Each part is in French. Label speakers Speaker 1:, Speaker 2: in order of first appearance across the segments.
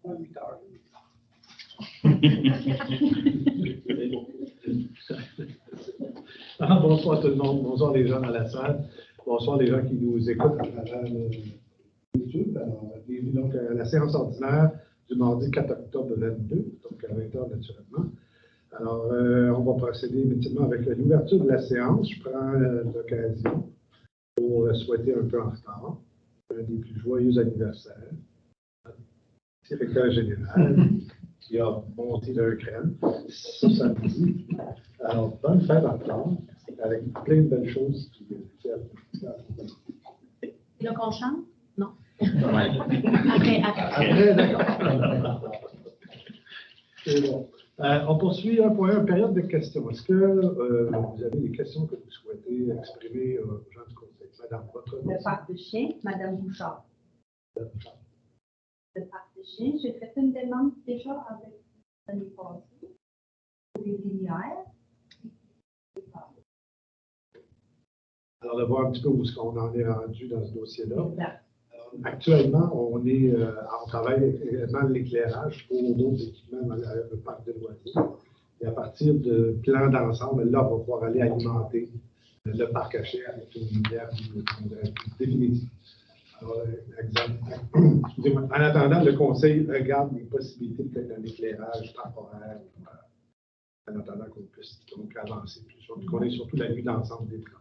Speaker 1: 8 heures.
Speaker 2: Bonsoir tout le monde, bonsoir les gens dans la salle, bonsoir les gens qui nous écoutent à travers YouTube. Alors, bienvenue donc à la séance ordinaire du mardi 4 octobre 2022, donc à 20h naturellement. Alors, on va procéder immédiatement avec l'ouverture de la séance. Je prends l'occasion pour souhaiter un peu en retard un des plus joyeux anniversaires. Directeur général qui a monté d'un crème ce samedi. Alors, bonne fête encore, avec plein de belles choses qui
Speaker 3: Et là qu'on chante? Non.
Speaker 1: Ouais.
Speaker 3: Après.
Speaker 2: d'accord. C'est bon. On poursuit un point, une période de questions. Est-ce que vous avez des questions que vous souhaitez exprimer aux gens du conseil? Madame, votre nom?
Speaker 4: Le parc de chien, Madame Bouchard.
Speaker 2: Madame Bouchard.
Speaker 4: Le parc de chien, j'ai fait une demande déjà avec l'année passée pour les lumières.
Speaker 2: Alors, de voir un petit peu où est-ce qu'on en est rendu dans ce dossier-là.
Speaker 4: Exact.
Speaker 2: Actuellement, on travaille également l'éclairage pour d'autres équipements dans le parc de loisirs. Et à partir de plans d'ensemble, là, on va pouvoir aller alimenter le parc à chiens avec une lumière définitive. Alors, excusez-moi. En attendant, le conseil regarde les possibilités peut-être d'un éclairage temporaire en attendant qu'on puisse donc avancer plus. On est surtout la vue d'ensemble des plans.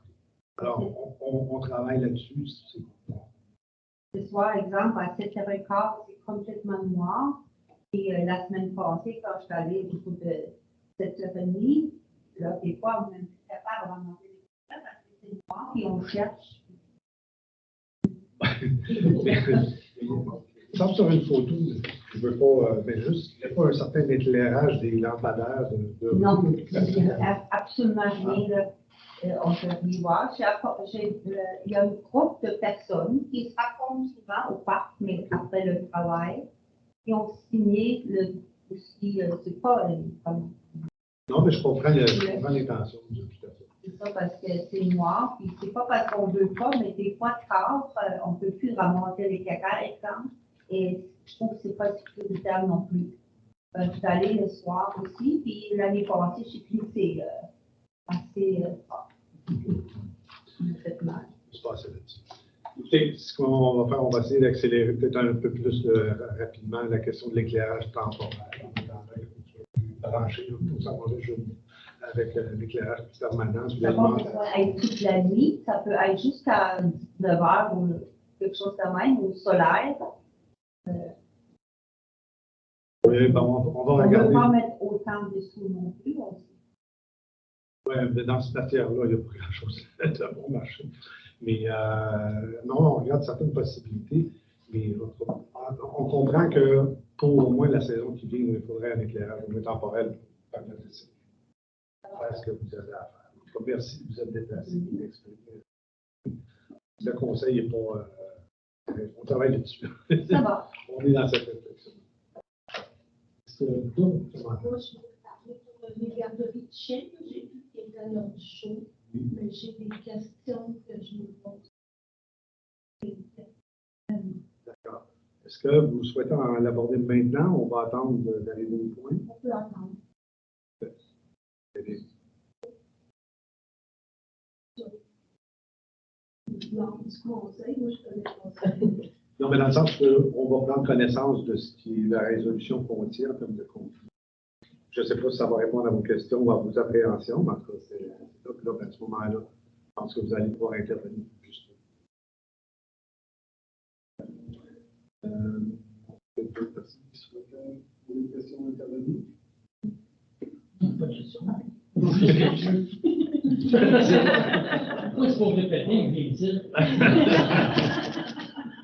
Speaker 2: Alors, on travaille là-dessus.
Speaker 4: Ce soir, exemple, à 7h15, c'est complètement noir. Et la semaine passée, quand je suis allée au bout de 7h30, là, des fois, on n'est plus capable de remonter les couleurs parce que c'est noir et on cherche.
Speaker 2: Sauf sur une photo, je ne veux pas, mais juste, il n'y a pas un certain éclairage des lampadaires de
Speaker 4: Non, absolument rien. Là. On peut rien voir. Il y a un groupe de personnes qui se rencontrent souvent au parc, mais après le travail, qui ont signé aussi, c'est pas comme.
Speaker 2: Non, mais je comprends l'intention.
Speaker 4: C'est ça, parce que c'est noir, puis c'est pas parce qu'on veut pas, mais des fois, tard, on ne peut plus ramasser les caca, exemple, et je trouve que c'est pas sécuritaire non plus. Je suis allée le soir aussi, puis l'année passée, je sais plus, c'est assez fort. Ça fait mal.
Speaker 2: Je passe là-dessus. Écoutez, ce qu'on va faire, on va essayer d'accélérer peut-être un peu plus rapidement la question de l'éclairage temporaire. Branché pour savoir le jour avec l'éclairage permanent.
Speaker 4: Ça peut être toute la nuit, ça peut être jusqu'à 9h ou quelque chose de même, ou solaire.
Speaker 2: Oui, bon, on va
Speaker 4: On ne
Speaker 2: regarder.
Speaker 4: peut pas mettre autant de sous non plus aussi.
Speaker 2: Oui, mais dans cette matière-là, il n'y a pas grand-chose de bon marché. Mais non, on regarde certaines possibilités, mais on comprend que pour au moins la saison qui vient, il faudrait un éclairage au moins temporel par notre décision. Faire ce que vous avez à faire. En tout cas, merci de vous êtes déplacé. Le conseil n'est pas. On travaille là-dessus.
Speaker 4: Ça va.
Speaker 2: On est dans cette réflexion.
Speaker 3: Moi, je veux parler pour les garderies de chiens. J'ai vu qu'il était dans le show, mais j'ai des questions que je me pose.
Speaker 2: D'accord. Est-ce que vous souhaitez l'aborder maintenant ou on va attendre d'arriver au point?
Speaker 3: On peut attendre. Non, du conseil, moi je connais le conseil.
Speaker 2: Non, mais dans le sens qu'on va prendre connaissance de ce qui la résolution contient en termes de conflit. Je ne sais pas si ça va répondre à vos questions ou à vos appréhensions, mais en tout cas, c'est là à ce moment-là, je pense que vous allez pouvoir intervenir justement. Peut-être d'autres personnes qui souhaitent poser des questions ou intervenir?
Speaker 5: Pas de question. Pourquoi est-ce qu'on répétait inutile?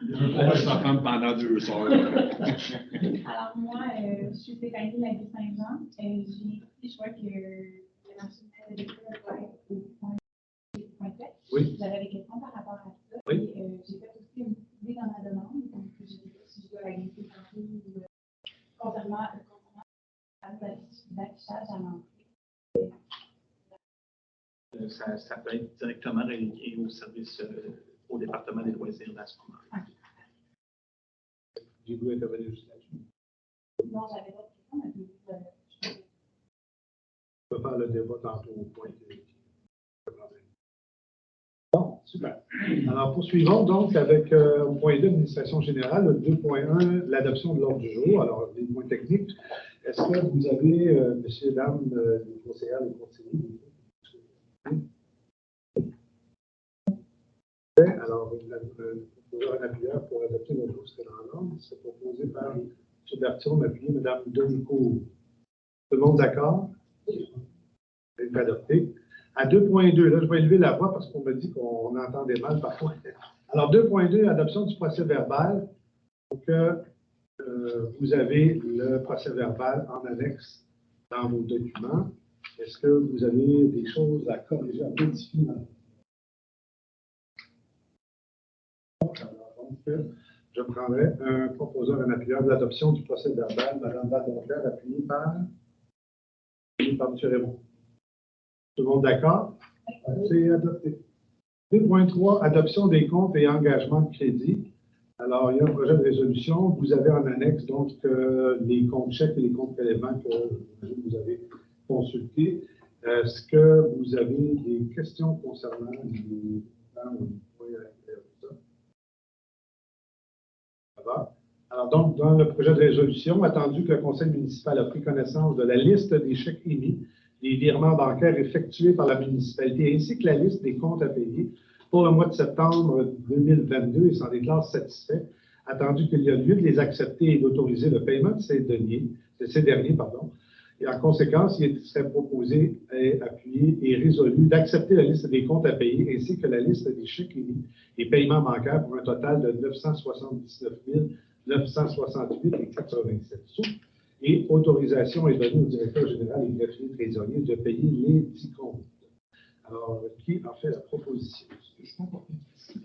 Speaker 1: Je veux pas rester ensemble pendant 2 heures.
Speaker 6: Alors moi, je suis Stéphanie de la ville Saint-Jean. J'ai écouté, je vois que la nationale de l'école doit être au point fait.
Speaker 2: Oui.
Speaker 6: J'avais des questions par rapport à ça.
Speaker 2: Oui.
Speaker 6: Et, j'ai fait aussi une petite idée dans ma demande. Donc, je ne sais pas si je dois la glisser tantôt ou concernant l'affichage à l'entrée.
Speaker 7: Ça peut être directement relié au service, au département des loisirs à ce moment.
Speaker 2: J'ai voulu intervenir juste là-dessus.
Speaker 6: Non, j'avais pas de question, mais
Speaker 2: On peut faire le débat tantôt au point de... Bon, super. Alors, poursuivons donc avec au point 2, l'administration générale, le 2.1, l'adoption de l'ordre du jour. Alors, des points techniques. Est-ce que vous avez, messieurs, dames, les conseillères, les conseillers? Alors, un appuyeur pour adopter le jour, c'est dans l'ordre. C'est proposé par M. Berthiaume, appuyé Mme Denicourt. Tout le monde d'accord? C'est adopté. À 2.2, là, je vais élever la voix parce qu'on me dit qu'on entendait mal parfois. Alors, 2.2, adoption du procès-verbal. Donc, vous avez le procès-verbal en annexe dans vos documents. Est-ce que vous avez des choses à corriger, à modifier? Donc, je prendrai un proposeur, un appuyeur de l'adoption du procès-verbal. Mme Vadoncoeur, appuyée par M. Raymond. Tout le monde d'accord? C'est adopté. 2.3, adoption des comptes et engagements de crédit. Alors, il y a un projet de résolution. Vous avez en annexe donc les comptes chèques et les comptes prélèvements que vous avez consultés. Est-ce que vous avez des questions concernant les ça va? Alors, donc, dans le projet de résolution, attendu que le conseil municipal a pris connaissance de la liste des chèques émis, des virements bancaires effectués par la municipalité, ainsi que la liste des comptes à payer pour le mois de septembre 2022 et s'en déclare satisfait, attendu qu'il y a lieu de les accepter et d'autoriser le paiement de ces derniers. Et en conséquence, il serait proposé et appuyé et résolu d'accepter la liste des comptes à payer ainsi que la liste des chèques émis et paiements bancaires pour un total de 979 968,87 sous. Et autorisation est donnée au directeur général et greffier trésorier de payer les 10 comptes. Alors, qui en fait la proposition?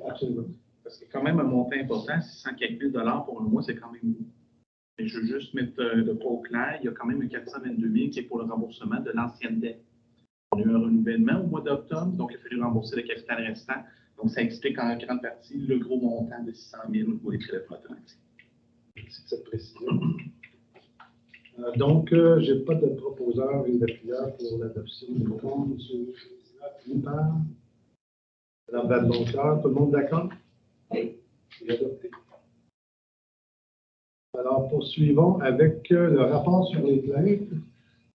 Speaker 2: Absolument.
Speaker 7: Parce que quand même un montant important, 600 000 $ pour un mois, c'est quand même beaucoup. Et je veux juste mettre le point au clair, il y a quand même un 422 000 qui est pour le remboursement de l'ancienne dette. On a eu un renouvellement au mois d'octobre, donc il a fallu rembourser le capital restant. Donc, ça explique en grande partie le gros montant de 600 000 pour les prélèvements automatiques.
Speaker 2: Merci de cette précision. Donc, je n'ai pas de proposeur et d'appuyeur pour l'adoption du compte. M. le Président, appuyé par Mme Vadoncoeur. Tout le monde d'accord? Oui. C'est adopté. Alors, poursuivons avec le rapport sur les plaintes.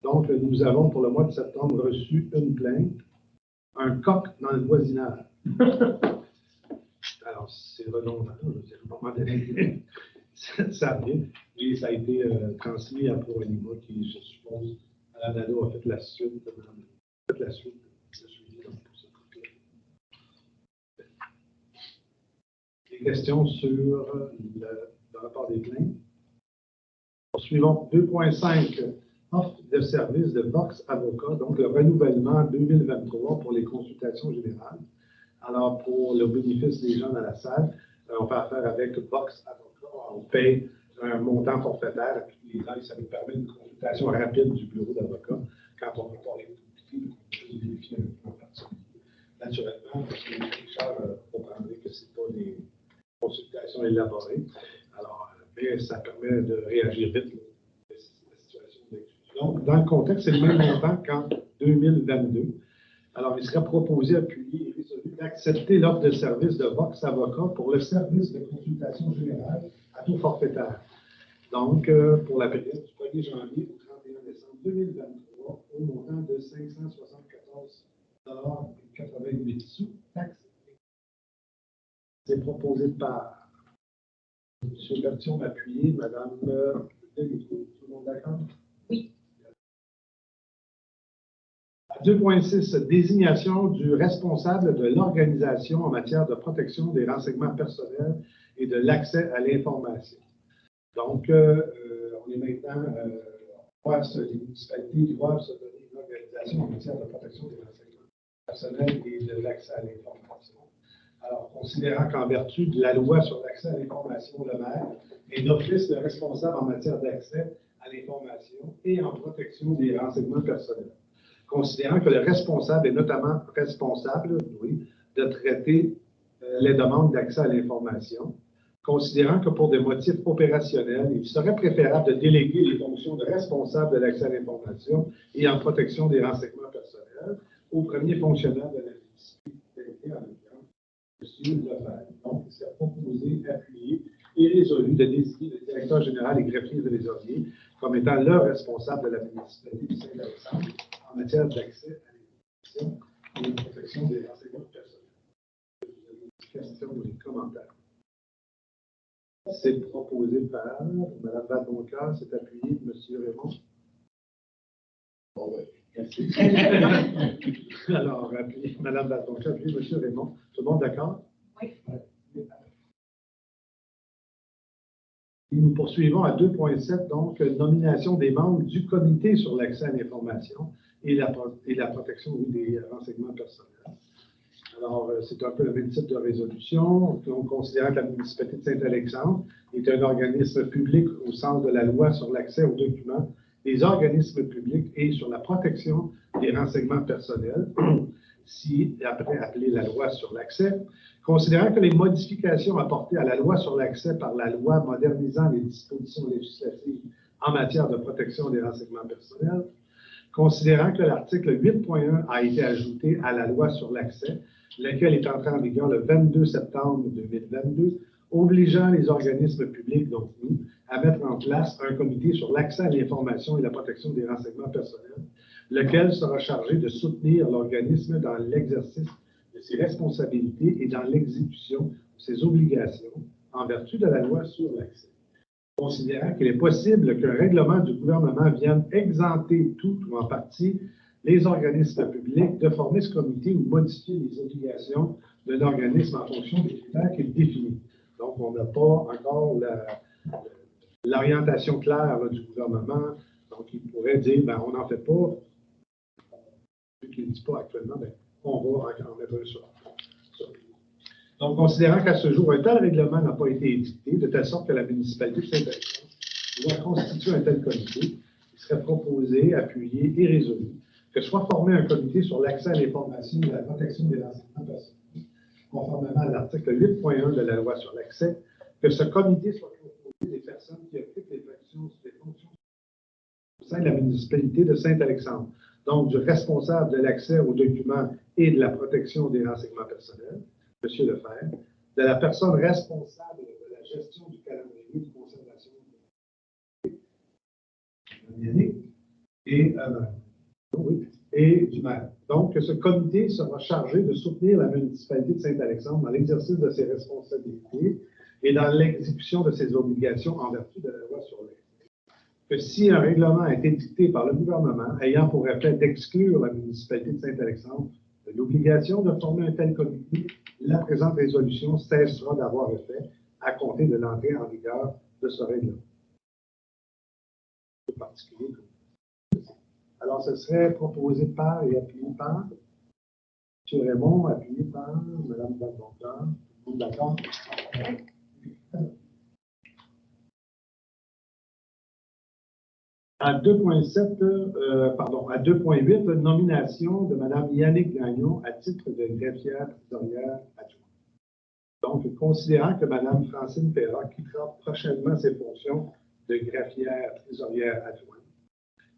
Speaker 2: Donc, nous avons pour le mois de septembre reçu une plainte, un coq dans le voisinage. Alors, c'est redondant, je veux dire, à un moment donné, ça vient. Et ça a été transmis à ProAnima qui, je suppose, à la NADO a fait la suite. Le suivi donc, pour ce truc-là. Des questions sur le rapport des plaintes? Poursuivons. 2.5, offre de service de Vox Avocat, donc le renouvellement 2023 pour les consultations générales. Alors, pour le bénéfice des gens dans la salle, on fait affaire avec Vox Avocat. On paye un montant forfaitaire à tous les ans et ça nous permet une consultation rapide du bureau d'avocat quand on veut parler de vérifier un particulier. Naturellement, Richard comprendrait que ce n'est pas des consultations élaborées. Alors, mais ça permet de réagir vite à la situation d'exclusion. Donc, dans le contexte, c'est le même montant qu'en 2022. Alors, il serait proposé, appuyé et résolu d'accepter l'offre de service de Vox Avocat pour le service de consultation générale à taux forfaitaire. Donc, pour la période du 1er janvier au 31 décembre 2023, au montant de 574,88 sous taxes. C'est proposé par M. Berthiaume, appuyé, Mme Denicourt. Tout le monde d'accord?
Speaker 4: Oui.
Speaker 2: À 2.6, désignation du responsable de l'organisation en matière de protection des renseignements personnels et de l'accès à l'information. Donc, on est maintenant, les municipalités doivent se donner une organisation en matière de protection des renseignements personnels et de l'accès à l'information. Alors, considérant qu'en vertu de la loi sur l'accès à l'information, le maire est d'office le responsable en matière d'accès à l'information et en protection des renseignements personnels. Considérant que le responsable est notamment responsable, oui, de traiter les demandes d'accès à l'information. considérant que pour des motifs opérationnels, il serait préférable de déléguer les fonctions de responsable de l'accès à l'information et en protection des renseignements personnels au premier fonctionnaire de la municipalité, en l'occurrence, M. Lefebvre. Donc, il serait proposé, appuyé et résolu de désigner le directeur général et greffier trésorier comme étant le responsable de la municipalité de Saint-Alexandre en matière d'accès à l'information et de protection des renseignements personnels. Des questions ou des commentaires? C'est proposé par Mme Vadonca, c'est appuyé de M. Raymond. Bon, oui, merci. Alors, appuyé, Mme Vadonca, appuyé M. Raymond. Tout le monde d'accord?
Speaker 4: Oui.
Speaker 2: Et nous poursuivons à 2.7, donc, nomination des membres du comité sur l'accès à l'information et la protection des renseignements personnels. Alors, c'est un peu le même type de résolution. Donc, considérant que la municipalité de Saint-Alexandre est un organisme public au sens de la loi sur l'accès aux documents, des organismes publics et sur la protection des renseignements personnels, si après appelé la loi sur l'accès, considérant que les modifications apportées à la loi sur l'accès par la loi modernisant les dispositions législatives en matière de protection des renseignements personnels, considérant que l'article 8.1 a été ajouté à la loi sur l'accès, lequel est entré en vigueur le 22 septembre 2022, obligeant les organismes publics, donc nous, à mettre en place un comité sur l'accès à l'information et la protection des renseignements personnels, lequel sera chargé de soutenir l'organisme dans l'exercice de ses responsabilités et dans l'exécution de ses obligations en vertu de la loi sur l'accès. Considérant qu'il est possible qu'un règlement du gouvernement vienne exempter tout ou en partie les organismes publics de former ce comité ou modifier les obligations d'un organisme en fonction des critères qu'il définit. Donc, on n'a pas encore l'orientation claire là, du gouvernement. Donc, il pourrait dire, ben, on n'en fait pas. Vu qu'il ne dit pas actuellement, ben, on va en mettre un sur. Donc, considérant qu'à ce jour, un tel règlement n'a pas été édicté, de telle sorte que la municipalité de Saint-Alexandre doit constituer un tel comité, il serait proposé, appuyé et résolu que soit formé un comité sur l'accès à l'information et la protection des renseignements personnels, conformément à l'article 8.1 de la loi sur l'accès, que ce comité soit composé des personnes qui occupent les fonctions au sein de la municipalité de Saint-Alexandre, donc du responsable de l'accès aux documents et de la protection des renseignements personnels, M. Lefebvre, de la personne responsable de la gestion du calendrier de conservation et du maire. Donc, ce comité sera chargé de soutenir la municipalité de Saint-Alexandre dans l'exercice de ses responsabilités et dans l'exécution de ses obligations en vertu de la loi sur l'accès. Que si un règlement a été dicté par le gouvernement ayant pour effet d'exclure la municipalité de Saint-Alexandre de l'obligation de former un tel comité, la présente résolution cessera d'avoir effet à compter de l'entrée en vigueur de ce règlement. C'est particulier. Alors, ce serait proposé par et appuyé par M. Raymond, appuyé par Mme Vadonca. Tout le monde d'accord? À 2.7, à 2.8, nomination de Mme Yannick Gagnon à titre de greffière trésorière adjointe. Donc, considérant que Mme Francine Perra quittera prochainement ses fonctions de greffière trésorière adjointe,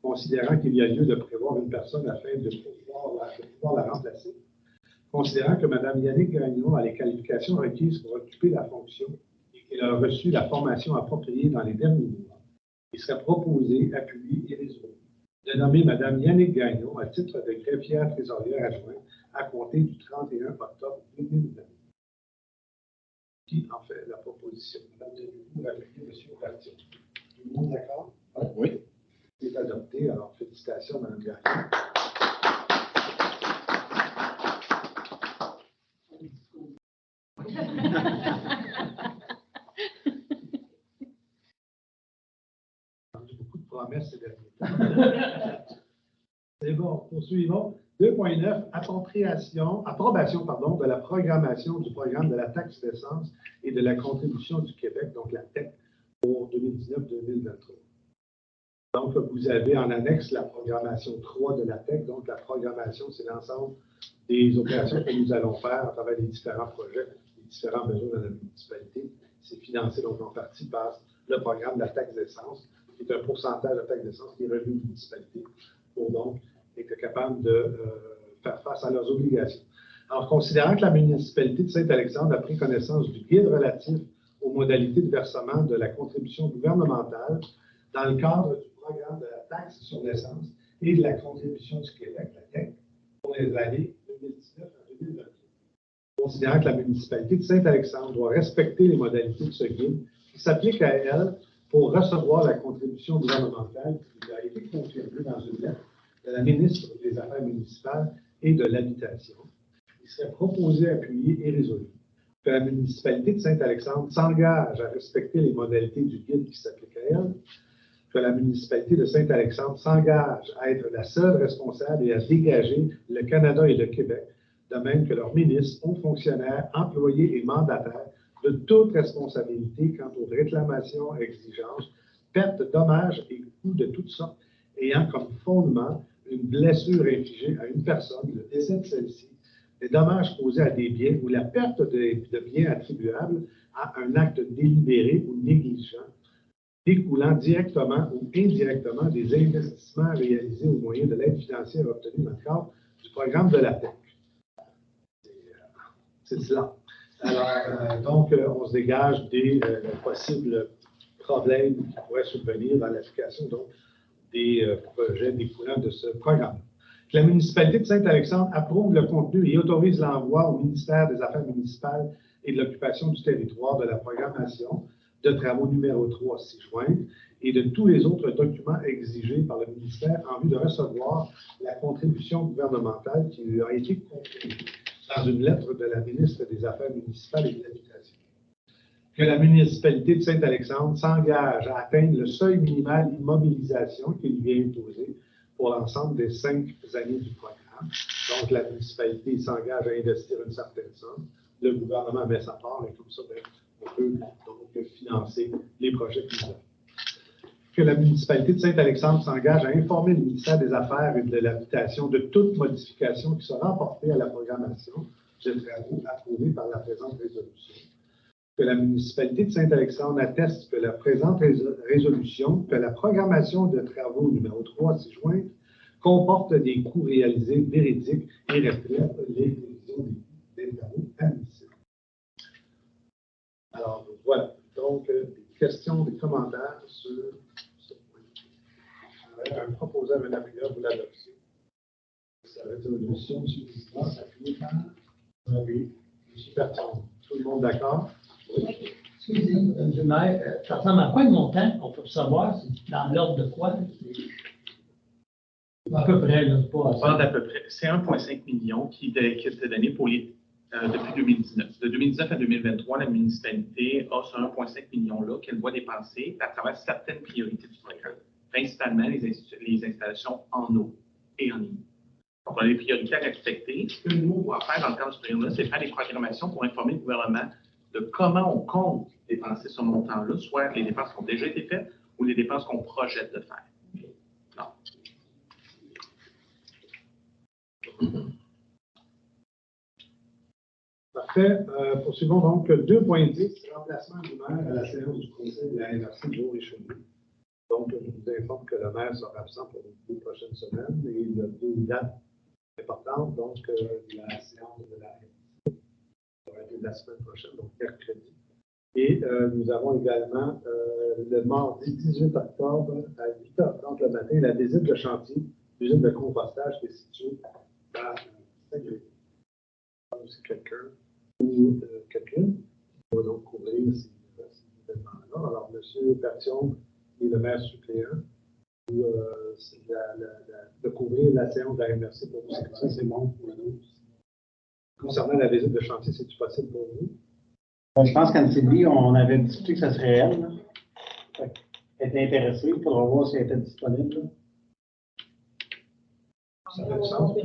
Speaker 2: considérant qu'il y a lieu de prévoir une personne afin de pouvoir la remplacer, considérant que Mme Yannick Gagnon a les qualifications requises pour occuper la fonction et qu'elle a reçu la formation appropriée dans les derniers mois, il serait proposé, appuyé et résolu de nommer Mme Yannick Gagnon à titre de greffière trésorière adjointe à compter du 31 octobre 2020. Qui en fait la proposition? Mme Denis, appuyé M. Cartier. Tout le monde d'accord?
Speaker 1: Oui.
Speaker 2: C'est adopté. Alors, félicitations, Mme Gagnon. Beaucoup de promesses ces derniers temps. C'est bon, poursuivons. 2.9, approbation de la programmation du programme de la taxe d'essence et de la contribution du Québec, donc la TEC, pour 2019-2023. Donc, vous avez en annexe la programmation 3 de la TEC. Donc, la programmation, c'est l'ensemble des opérations que nous allons faire à travers les différents projets, les différents besoins de la municipalité. c'est financé donc en partie par le programme de la taxe d'essence, qui est un pourcentage de la taxe d'essence qui est revenu aux municipalités pour donc être capable de faire face à leurs obligations. Alors, considérant que la municipalité de Saint-Alexandre a pris connaissance du guide relatif aux modalités de versement de la contribution gouvernementale dans le cadre du programme de la taxe sur l'essence et de la contribution du Québec, la TEC, pour les années 2019 à 2022. Considérant que la municipalité de Saint-Alexandre doit respecter les modalités de ce guide qui s'applique à elle pour recevoir la contribution gouvernementale qui a été confirmée dans une lettre de la ministre des Affaires municipales et de l'Habitation, il serait proposé, appuyé et résolu que la municipalité de Saint-Alexandre s'engage à respecter les modalités du guide qui s'applique à elle, que la municipalité de Saint-Alexandre s'engage à être la seule responsable et à dégager le Canada et le Québec, de même que leurs ministres, hauts fonctionnaires, employés et mandataires, de toute responsabilité quant aux réclamations, exigences, pertes, dommages et coûts de toutes sortes, ayant comme fondement une blessure infligée à une personne, le décès de celle-ci, des dommages causés à des biens ou la perte de biens attribuables à un acte délibéré ou négligent, découlant directement ou indirectement des investissements réalisés au moyen de l'aide financière obtenue dans le cadre du programme de la TEC. C'est cela. Alors, donc, on se dégage des possibles problèmes qui pourraient survenir dans l'application des projets découlant de ce programme. La municipalité de Saint-Alexandre approuve le contenu et autorise l'envoi au ministère des Affaires municipales et de l'occupation du territoire de la programmation de travaux numéro 3 ci-jointe et de tous les autres documents exigés par le ministère en vue de recevoir la contribution gouvernementale qui lui a été confiée dans une lettre de la ministre des Affaires municipales et de l'Habitation. Que la municipalité de Saint-Alexandre s'engage à atteindre le seuil minimal d'immobilisation qui lui est imposé pour l'ensemble des 5 années du programme. Donc, la municipalité s'engage à investir une certaine somme. Le gouvernement met sa part et comme ça, on peut donc financer les projets qui nous offrent. Que la municipalité de Saint-Alexandre s'engage à informer le ministère des Affaires et de l'Habitation de toute modification qui sera apportée à la programmation de travaux approuvée par la présente résolution. Que la municipalité de Saint-Alexandre atteste que la présente résolution, que la programmation de travaux numéro 3 ci-jointe comporte des coûts réalisés véridiques et reflète les prévisions des travaux admissibles. Alors, voilà. Donc, des questions, des commentaires sur ce point. Un proposé à un appuyeur pour l'adoption. Ça va être une motion, M. le Président, appuyé par oui. M. Bertrand. Tout le monde d'accord?
Speaker 5: Excusez, M. le maire, ça ressemble à quoi le montant? On peut savoir, c'est dans l'ordre de quoi? À peu près, là, c'est pas
Speaker 7: On parle d'à peu près, c'est 1,5 million qui était donné pour depuis 2019. De 2019 à 2023, la municipalité a ce 1,5 million-là qu'elle doit dépenser à travers certaines priorités du programme, principalement les installations en eau et en énergie. Donc, on a des priorités à respecter. Ce que nous, on va faire dans le cadre de ce programme-là, c'est faire des programmations pour informer le gouvernement de comment on compte dépenser ce montant-là, soit les dépenses qui ont déjà été faites ou les dépenses qu'on projette de faire. Non.
Speaker 2: Parfait. Poursuivons donc 2.10, remplacement du maire à la séance du conseil de la MRC de Richelieu. Donc, je vous informe que le maire sera absent pour les 2 prochaines semaines et il y a 2 dates importantes. Donc, la séance de la MRC sera la semaine prochaine, donc mercredi. Et nous avons également le mardi 18 octobre à 8h30 le matin la visite de chantier, l'usine de compostage qui est située à Saint-Grégoire. C'est quelqu'un ou quelqu'une qui va donc couvrir ces événements-là. Alors, M. Bertion, qui est le maire suppléant, c'est de couvrir la séance de la MRC pour vous. C'est bon pour nous. Concernant la visite de chantier, c'est-tu possible pour vous?
Speaker 8: Je pense qu'Anne-Sylvie, on avait discuté que ça serait elle. Là. Elle était intéressée. Il faudra voir si elle était disponible. Là.
Speaker 2: Ça fait du sens.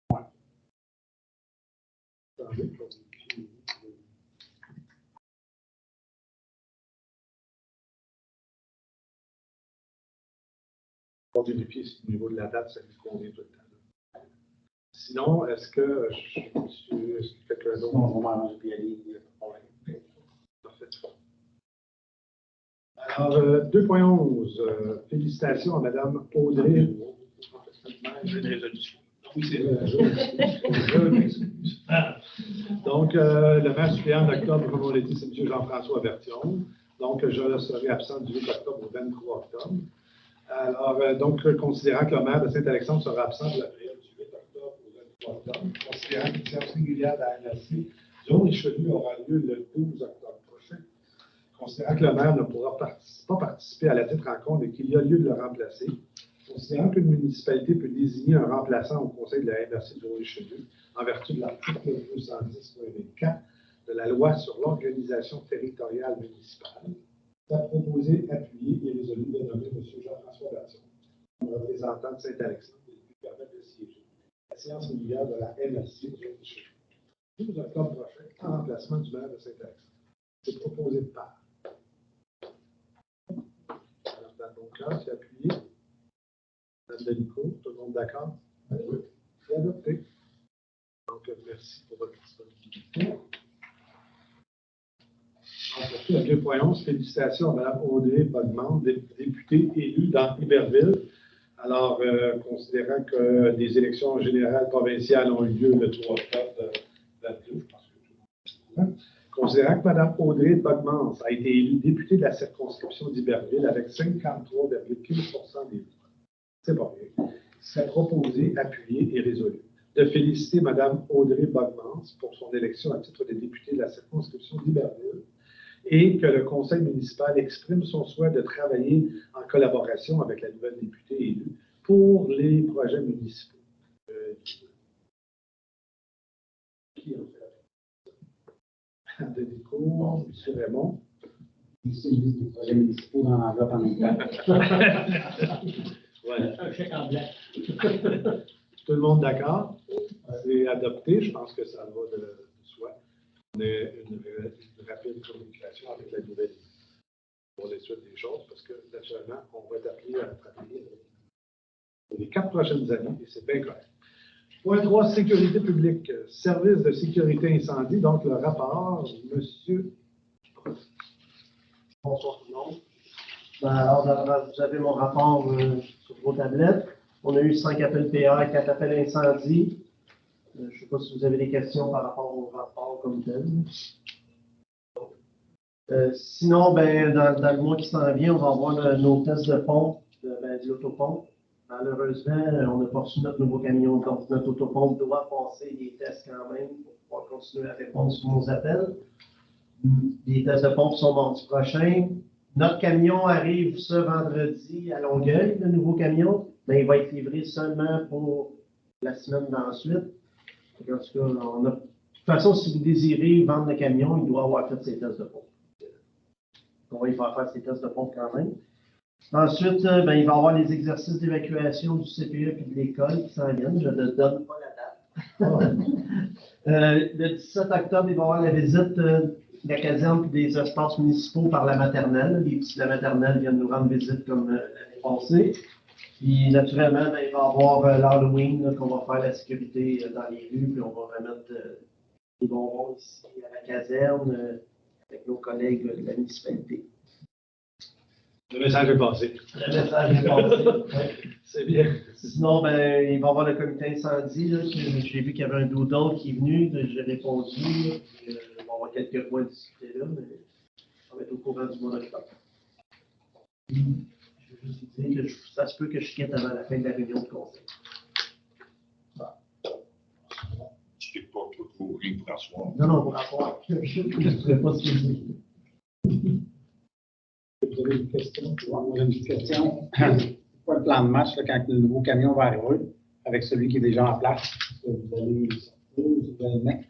Speaker 8: Ouais.
Speaker 2: On vérifie si au niveau de la date, ça lui convient tout le temps. Sinon, est-ce que quelqu'un d'autres?
Speaker 8: On va manger puis aller.
Speaker 2: Parfait. Alors, 2.11, félicitations à Mme Audrey.
Speaker 7: J'ai une résolution.
Speaker 2: Oui, c'est vrai. Je m'excuse. Donc, le maire suppléant d'octobre, comme on l'a dit, c'est M. Jean-François Bertillon. Donc, je serai absent du 8 octobre au 23 octobre. Alors, donc, considérant que le maire de Saint-Alexandre sera absent de l'avril du 8 octobre au 23 octobre, considérant qu'une séance régulière de la MRC du Richelieu aura lieu le 12 octobre prochain, considérant que le maire ne pourra pas participer à la dite rencontre et qu'il y a lieu de le remplacer, considérant qu'une municipalité peut désigner un remplaçant au conseil de la MRC du Richelieu en vertu de l'article 210.24 de la loi sur l'organisation territoriale municipale, ça proposé, appuyé et résolu de nommer M. Jean-François Bertillon comme représentant de Saint-Alexandre et de lui permettre de siéger à la séance régulière de la MRC du Richelieu. 12 octobre prochain, en remplacement du maire de Saint-Alexandre. C'est proposé par. Alors, dans mon cas, c'est appuyé. Mme Delico, tout le monde d'accord? Oui. C'est adopté. Donc, merci pour votre disponibilité. Ensuite, à 2.11, félicitations à Mme Audrey Bogman, députée élue dans Iberville. Alors, considérant que des élections générales provinciales ont eu lieu le 3 octobre 2022, je pense que tout le monde est au courant. Considérant que Mme Audrey Bogman a été élue députée de la circonscription d'Iberville avec 53,15% des voix. C'est pas bien. C'est proposé, appuyé et résolu de féliciter Mme Audrey Bogman pour son élection à titre de députée de la circonscription d'Iberville et que le conseil municipal exprime son souhait de travailler en collaboration avec la nouvelle députée élue pour les projets municipaux. Qui en fait la Delico, M. Raymond.
Speaker 8: C'est une liste de projets municipaux dans l'enveloppe en même temps.
Speaker 2: Voilà.
Speaker 5: Un chèque en blanc.
Speaker 2: Tout le monde d'accord? C'est adopté, je pense que ça va de soi. On a une rapide communication avec la nouvelle pour les suites des choses, parce que naturellement, on va être appelé à travailler pour les 4 prochaines années, et c'est bien correct. Point 3, sécurité publique, service de sécurité incendie, donc le rapport, monsieur.
Speaker 9: Bonsoir tout le monde. Alors, vous avez mon rapport sur vos tablettes. On a eu 5 appels PA et 4 appels incendie. Je ne sais pas si vous avez des questions par rapport au rapport comme tel. Sinon, dans le mois qui s'en vient, on va avoir nos tests de pompe, de l'autopompe. Malheureusement, on n'a pas reçu notre nouveau camion, donc notre autopompe doit passer des tests quand même pour pouvoir continuer à répondre sur nos appels. Les tests de pompe sont mardi prochain. Notre camion arrive ce vendredi à Longueuil, le nouveau camion, mais il va être livré seulement pour la semaine d'ensuite. En tout cas, de toute façon, si vous désirez vendre le camion, il doit avoir fait ses tests de pompe. On va y faire ses tests de pompe quand même. Ensuite, il va y avoir les exercices d'évacuation du CPE et de l'école qui s'en viennent. Je ne donne pas la date. Le 17 octobre, il va y avoir la visite de la caserne et des espaces municipaux par la maternelle. Les petits de la maternelle viennent nous rendre visite comme l'année passée. Puis, naturellement, il va y avoir l'Halloween, qu'on va faire la sécurité dans les rues, puis on va remettre des bonbons ici à la caserne avec nos collègues de la municipalité.
Speaker 2: Le message est passé.
Speaker 9: Le message est passé. Ouais.
Speaker 2: C'est bien.
Speaker 9: Sinon, il va y avoir le comité incendie. J'ai vu qu'il y avait un doodle qui est venu, j'ai répondu. Il va y avoir quelques points discutés là, mais on va être au courant du mois d'octobre. Je veux juste dire que ça se peut que je quitte avant la fin de la réunion de conseil.
Speaker 1: Je ne t'ai pas trop ri, François.
Speaker 9: Non, pour rapport. Je ne ferai pas ce que je dis.
Speaker 2: Vous avez une question?
Speaker 8: J'ai une petite question. C'est quoi le plan de match là, quand le nouveau camion va arriver avec celui qui est déjà en place? Vous allez le mettre?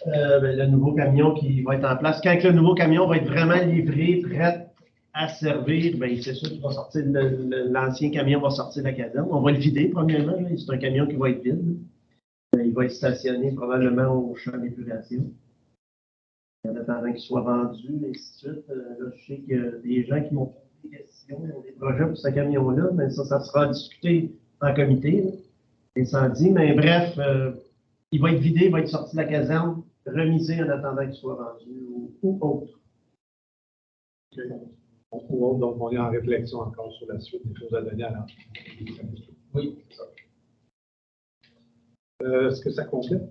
Speaker 9: Le nouveau camion qui va être en place. Quand le nouveau camion va être vraiment livré, prêt à servir, c'est sûr qu'il va sortir, l'ancien camion va sortir de la caserne. On va le vider premièrement. C'est un camion qui va être vide. Il va être stationné probablement au champ d'épuration. En attendant qu'il soit vendu, et ainsi de suite. Là, je sais qu'il y a des gens qui m'ont posé des questions, des projets pour ce camion-là, mais ça sera discuté en comité, incendie. Mais bref, il va être vidé, il va être sorti de la caserne, remiser en attendant qu'il soit vendu ou autre.
Speaker 2: Ou autre, donc on est en réflexion encore sur la suite des choses à donner à l'entreprise.
Speaker 5: Oui, c'est ça.
Speaker 2: Est-ce que ça complète?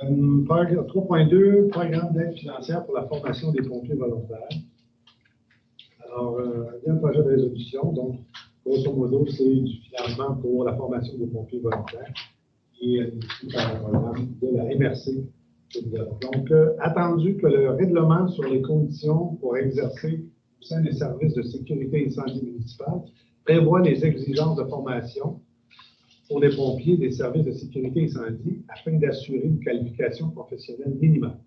Speaker 2: 3.2, programme d'aide financière pour la formation des pompiers volontaires. Alors, il y a un projet de résolution, donc, grosso modo, c'est du financement pour la formation des pompiers volontaires qui est initié par le programme de la MRC. Donc, attendu que le règlement sur les conditions pour exercer au sein des services de sécurité incendie municipale prévoit les exigences de formation pour les pompiers des services de sécurité incendie afin d'assurer une qualification professionnelle minimale.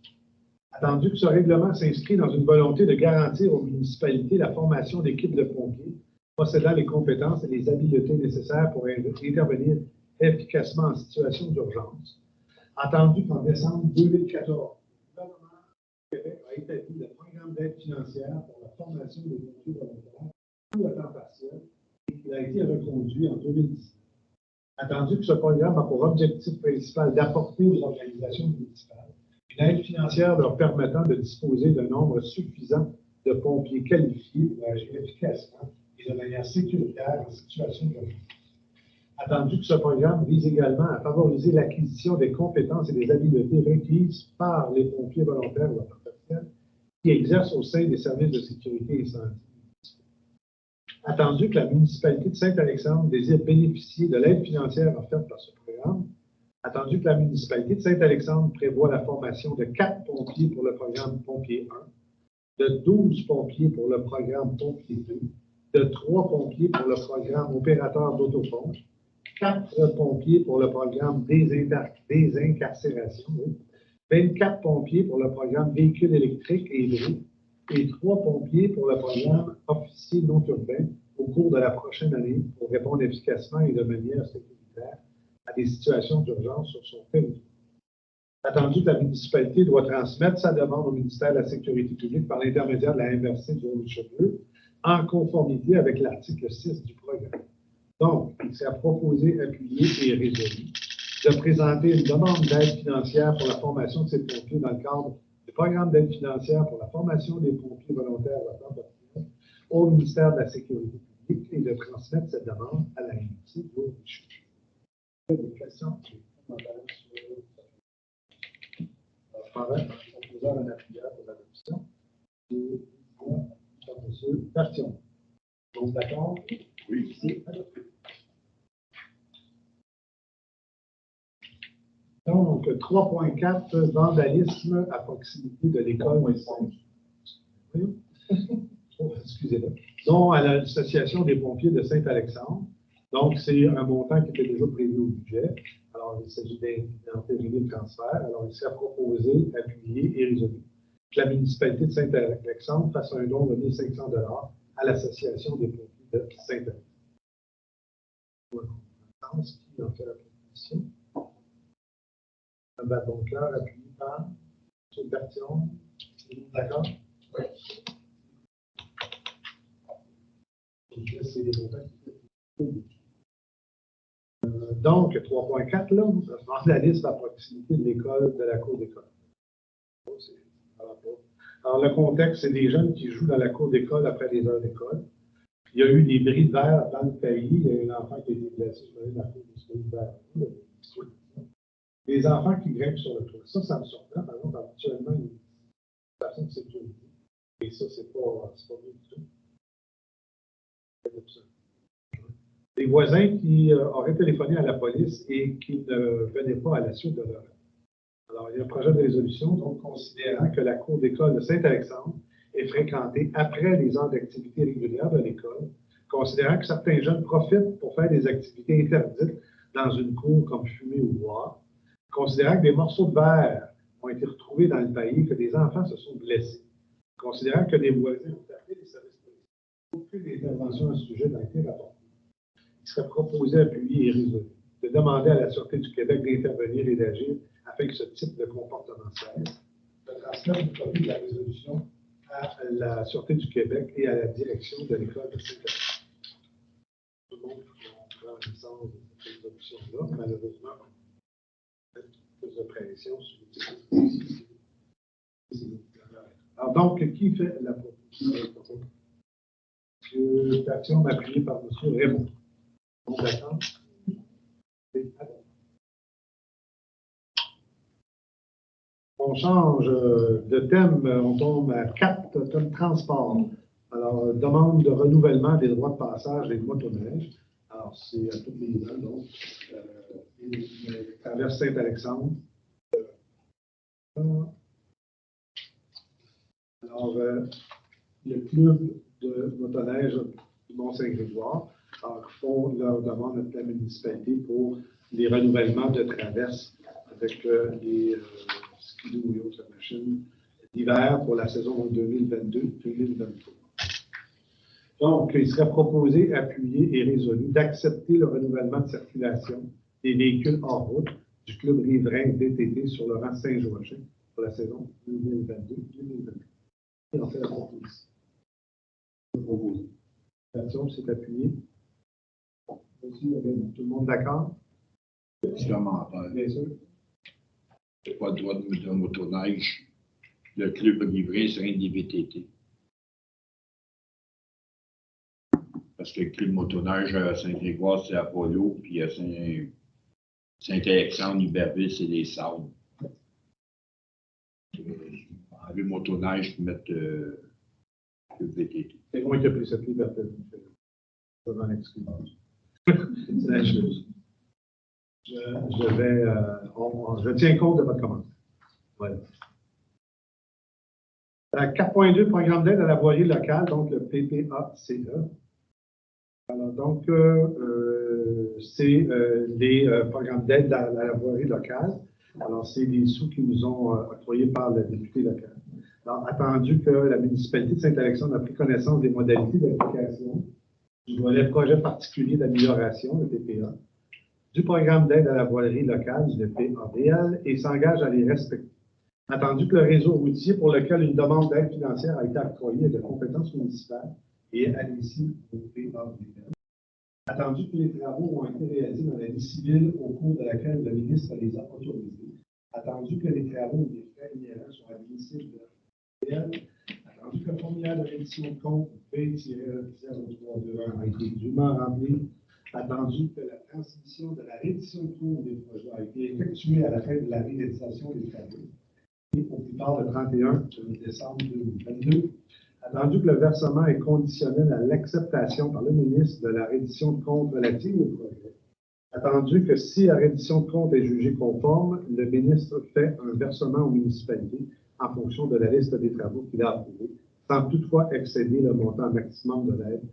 Speaker 2: Attendu que ce règlement s'inscrit dans une volonté de garantir aux municipalités la formation d'équipes de pompiers possédant les compétences et les habiletés nécessaires pour intervenir efficacement en situation d'urgence. Attendu qu'en décembre 2014, le gouvernement du Québec a établi le programme d'aide financière pour la formation des pompiers volontaires ou à temps partiel et qu'il a été reconduit en 2019. Attendu que ce programme a pour objectif principal d'apporter aux organisations municipales une aide financière leur permettant de disposer d'un nombre suffisant de pompiers qualifiés pour agir efficacement et de manière sécuritaire en situation d'urgence. Attendu que ce programme vise également à favoriser l'acquisition des compétences et des habiletés requises par les pompiers volontaires ou à temps partiel qui exercent au sein des services de sécurité incendie. Attendu que la municipalité de Saint-Alexandre désire bénéficier de l'aide financière offerte par ce programme, attendu que la municipalité de Saint-Alexandre prévoit la formation de 4 pompiers pour le programme Pompier 1, de 12 pompiers pour le programme Pompier 2, de 3 pompiers pour le programme Opérateur d'autopompe, 4 pompiers pour le programme Désincarcération, 24 pompiers pour le programme Véhicules électriques et hybrides, et 3 pompiers pour le programme Officier non urbain au cours de la prochaine année pour répondre efficacement et de manière sécuritaire à des situations d'urgence sur son territoire. Attendu que la municipalité doit transmettre sa demande au ministère de la Sécurité publique par l'intermédiaire de la MRC du Haut-Richelieu en conformité avec l'article 6 du programme. Donc, il sera proposé, appuyé et résolu de présenter une demande d'aide financière pour la formation de ces pompiers dans le cadre du programme d'aide financière pour la formation des pompiers volontaires à temps partiel au ministère de la Sécurité publique et de transmettre cette demande à la MRC du Haut-Richelieu. Des questions? Alors, je proposeur un appuyeur pour l'adoption. Et M. Bertillon. Donc, d'accord?
Speaker 1: Oui.
Speaker 2: C'est adopté. Donc, 3.4, vandalisme à proximité de l'école. Oh, excusez-moi. Donc, à l'association des pompiers de Saint-Alexandre. Donc, c'est un montant qui était déjà prévu au budget. Alors, il s'agit d'entériner le transfert. Alors, il sera proposé, appuyé et résolu que la municipalité de Saint-Alexandre fasse un don de 1 500 $ à l'association des pompiers de Saint-Alexandre. Qui en fait la proposition? Un bâton de cœur appuyé par M. Bertillon. D'accord? Oui. C'est les montants qui étaient. Donc, 3.4, là, vandalisme à proximité de l'école, de la cour d'école. Alors, le contexte, c'est des jeunes qui jouent dans la cour d'école après les heures d'école. Il y a eu des bris de verre dans le pays. Il y a eu un enfant qui a été blessé sur la cour de verre. Les enfants qui grimpent sur le toit. Ça me surprend. Par exemple, habituellement, il y a une façon de sécurité. Et ça, c'est pas bien du tout. Les voisins qui auraient téléphoné à la police et qui ne venaient pas à la suite de leur. Alors, il y a un projet de résolution, donc, considérant que la cour d'école de Saint-Alexandre est fréquentée après les heures d'activité régulières de l'école, considérant que certains jeunes profitent pour faire des activités interdites dans une cour comme fumer ou boire, considérant que des morceaux de verre ont été retrouvés dans le pays, que des enfants se sont blessés, considérant que des voisins ont appelé les services policiers. Aucune intervention à ce sujet n'a été rapportée. Il serait proposé, appuyé et résolu de demander à la Sûreté du Québec d'intervenir et d'agir afin que ce type de comportement cesse, de transmettre une copie de la résolution à la Sûreté du Québec et à la direction de l'école de Saint-Alexandre. Tout le monde prend connaissance de cette résolution-là, malheureusement. plus de pression sur alors donc, qui fait la proposition? Action appuyée par M. Raymond. D'accord? On change de thème, on tombe à 4, thème transport. Alors, demande de renouvellement des droits de passage des motoneiges. Alors, c'est à tous les ans, donc, traverse Saint-Alexandre. Alors, le club de motoneige du Mont-Saint-Grégoire font leur demande à la municipalité pour les renouvellements de traverses avec les skidoo et autres machines d'hiver pour la saison 2022-2023. Donc, il serait proposé, appuyé et résolu d'accepter le renouvellement de circulation des véhicules hors route du club riverain DTT sur le rang Saint-Joachim pour la saison 2022-2023. Et on fait la proposition. L'action, c'est appuyé. Tout le monde d'accord? Bien sûr.
Speaker 1: Pas de droit de motoneige. Le club livré serait des VTT. Parce que le club motoneige à Saint-Grégoire, c'est Apollo, puis à Saint-Alexandre, Iberville, c'est les Sables. Enlever motoneige pour mettre le VTT.
Speaker 2: C'est moi qui ai pris cette liberté. Je m'en excuse. C'est la chose. Je tiens compte de votre commentaire. Voilà. 4.2, programme d'aide à la voirie locale, donc le PPACE. Alors, donc, c'est des programmes d'aide à la voirie locale. Alors, c'est des sous qui nous ont octroyés par le député local. Alors, attendu que la municipalité de Saint-Alexandre a pris connaissance des modalités d'application du volet projet particulier d'amélioration, le PPA, du programme d'aide à la voirie locale, le PAVL, et s'engage à les respecter. Attendu que le réseau routier pour lequel une demande d'aide financière a été octroyée est de compétence municipale et admissible au PAVL. Attendu que les travaux ont été réalisés dans la vie civile au cours de laquelle le ministre les a autorisés. Attendu que les travaux ou les frais inhérents sont admissibles de la PAVL. Attendu que le formulaire de reddition de compte B-0321 a été dûment rempli. Attendu que la transmission de la reddition de compte des projets a été effectuée à la fin de la réalisation des travaux et au plus tard le 31 décembre 2022. Attendu que le versement est conditionnel à l'acceptation par le ministre de la reddition de compte relative au projet. Attendu que si la reddition de compte est jugée conforme, le ministre fait un versement aux municipalités en fonction de la liste des travaux qu'il a approuvés, sans toutefois excéder le montant maximum de l'aide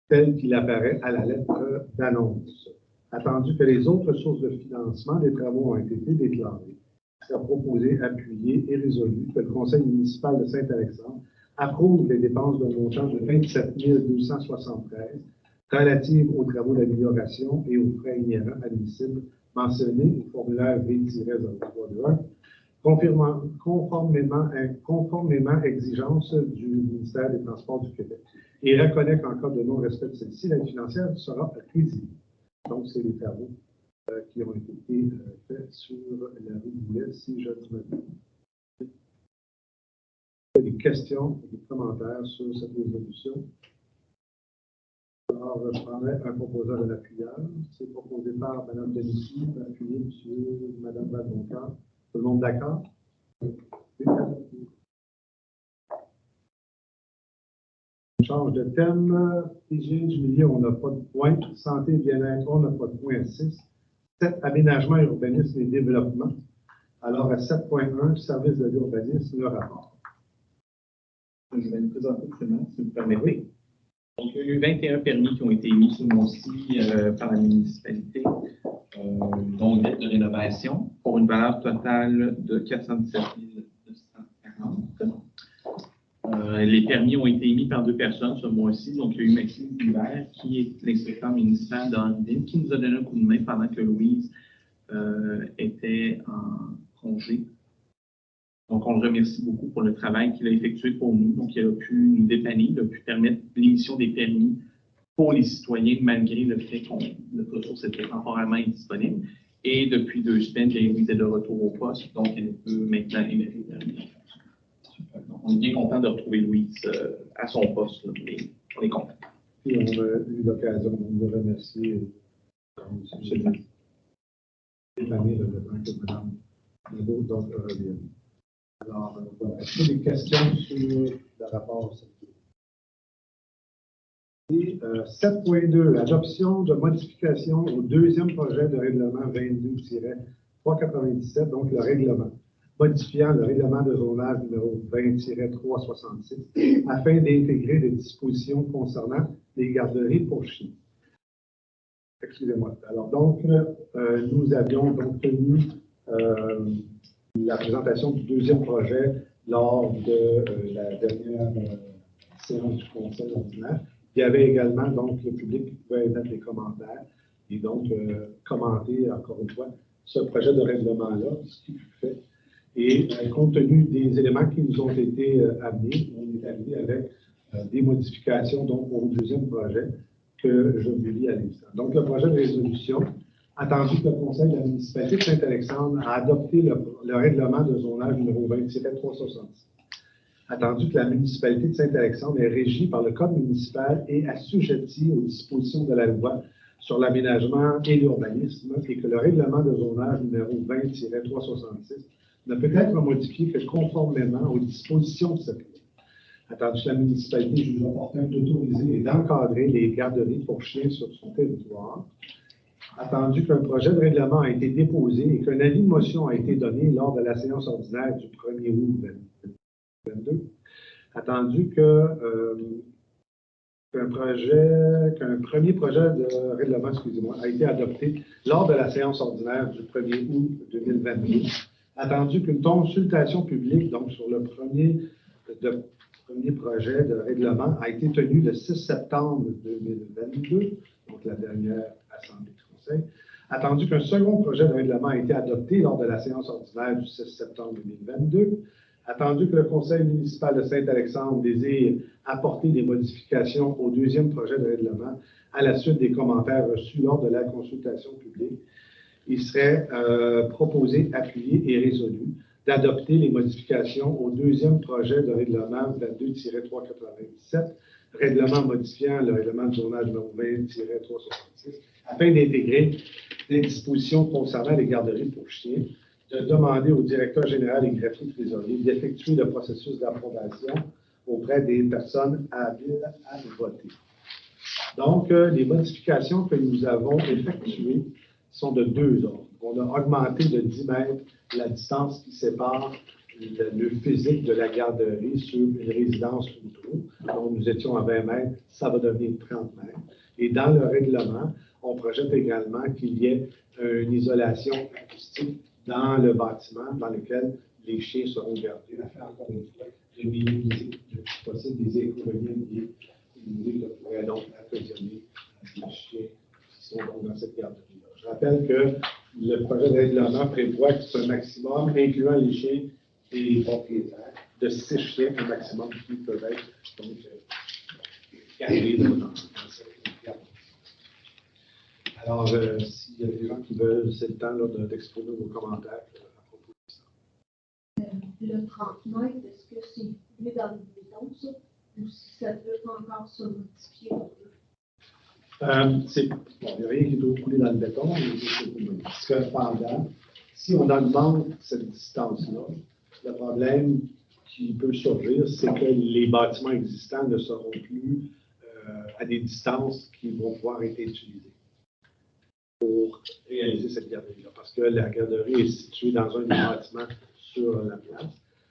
Speaker 2: tel qu'il apparaît à la lettre d'annonce. Attendu que les autres sources de financement des travaux ont été déclarées, il sera proposé, appuyé et résolu que le conseil municipal de Saint-Alexandre approuve les dépenses d'un montant de 27 273 relatives aux travaux d'amélioration et aux frais inhérents admissibles mentionnés au formulaire V-0321, conformément exigences du ministère des Transports du Québec, et reconnaît qu'en cas de non-respect de celle-ci, l'aide financière sera acquisitive. Donc, c'est les travaux qui ont été faits sur la rue Boulet, si je ne me trompe. Des questions, des commentaires sur cette résolution? Alors, je prendrai un proposeur de l'appuyeur. C'est proposé par Mme Denisy, appuyé sur Mme Valboncoeur. Tout le monde d'accord? On change de thème. Hygiène du milieu, on n'a pas de point. Santé et bien-être, on n'a pas de point à 6. 7, aménagement, urbanisme et développement. Alors, à 7.1, service de l'urbanisme, le rapport.
Speaker 7: Je vais me présenter présentement, si vous me permettez. Donc, il y a eu 21 permis qui ont été émis ce mois-ci par la municipalité, dont dette de rénovation, pour une valeur totale de 417 240. Les permis ont été émis par 2 personnes ce mois-ci. Donc, il y a eu Maxime Hubert, qui est l'inspecteur municipal d'Henri-Ville, qui nous a donné un coup de main pendant que Louise était en congé. Donc, on le remercie beaucoup pour le travail qu'il a effectué pour nous. Donc, il a pu nous dépanner, il a pu permettre l'émission des permis pour les citoyens, malgré le fait que notre ressource était temporairement indisponible. Et depuis 2 semaines, Jérémy était de retour au poste, donc elle peut maintenant émettre les terminations. Donc, on est bien content de retrouver Louise à son poste, là, mais on est content.
Speaker 2: Et on a eu l'occasion de vous remercier.
Speaker 7: Absolument.
Speaker 2: Cette année, le temps que Mme Nadeau donc revienne. Alors, voilà. Est-ce qu'il y a des questions sur le rapport? Et 7.2, adoption de modifications au deuxième projet de règlement 22-397, donc le règlement, modifiant le règlement de zonage numéro 20-366 afin d'intégrer des dispositions concernant les garderies pour chiens. Excusez-moi. Alors, donc, nous avions donc tenu la présentation du deuxième projet lors de la dernière séance du Conseil ordinaire. Il y avait également donc le public qui pouvait émettre des commentaires et donc commenter encore une fois ce projet de règlement-là, ce qui fut fait. Et compte tenu des éléments qui nous ont été amenés, on est arrivé avec des modifications donc au deuxième projet que je vous lis à l'instant. Donc le projet de résolution, attendu que le Conseil de la municipalité de Saint-Alexandre a adopté le règlement de zonage numéro 20-366. Attendu que la municipalité de Saint-Alexandre est régie par le Code municipal et assujettie aux dispositions de la loi sur l'aménagement et l'urbanisme et que le règlement de zonage numéro 20-366 ne peut être modifié que conformément aux dispositions de cette loi. Attendu que la municipalité juge opportun d'autoriser et d'encadrer les garderies pour chiens sur son territoire. Attendu qu'un projet de règlement a été déposé et qu'un avis de motion a été donné lors de la séance ordinaire du 1er août 2022. Attendu qu'un premier projet de règlement, a été adopté lors de la séance ordinaire du 1er août 2022. Attendu qu'une consultation publique, donc sur le premier projet de règlement, a été tenue le 6 septembre 2022, donc la dernière assemblée du Conseil. Attendu qu'un second projet de règlement a été adopté lors de la séance ordinaire du 6 septembre 2022. Attendu que le Conseil municipal de Saint-Alexandre désire apporter des modifications au deuxième projet de règlement à la suite des commentaires reçus lors de la consultation publique, il serait proposé, appuyé et résolu d'adopter les modifications au deuxième projet de règlement 22-397, règlement modifiant le règlement de zonage numéro 20-366, afin d'intégrer des dispositions concernant les garderies pour chiens, de demander au directeur général et greffier trésorier d'effectuer le processus d'approbation auprès des personnes habiles à voter. Donc, les modifications que nous avons effectuées sont de 2 ordres. On a augmenté de 10 mètres la distance qui sépare le physique de la garderie sur une résidence auto. Donc, nous étions à 20 mètres, ça va devenir 30 mètres. Et dans le règlement, on projette également qu'il y ait une isolation acoustique dans le bâtiment dans lequel les chiens seront gardés, afin, encore une fois, de minimiser le plus possible des économies et que pourraient donc approvisionner les chiens qui sont donc dans cette garderie-là. Je rappelle que le projet de règlement prévoit que c'est un maximum, incluant les chiens et les propriétaires, de 6 chiens au maximum qui peuvent être donc gardés dans cette garderie. Alors, s'il y a des gens qui veulent, c'est le temps d'exposer vos commentaires à propos de ça.
Speaker 3: Le 30 mètres, est-ce que c'est coulé dans le béton, ça? Ou si ça peut encore se modifier?
Speaker 2: Il n'y a rien qui doit couler dans le béton, parce que pendant, si on augmente cette distance-là, le problème qui peut surgir, c'est que les bâtiments existants ne seront plus à des distances qui vont pouvoir être utilisées pour réaliser cette garderie-là, parce que la garderie est située dans un bâtiment sur la place.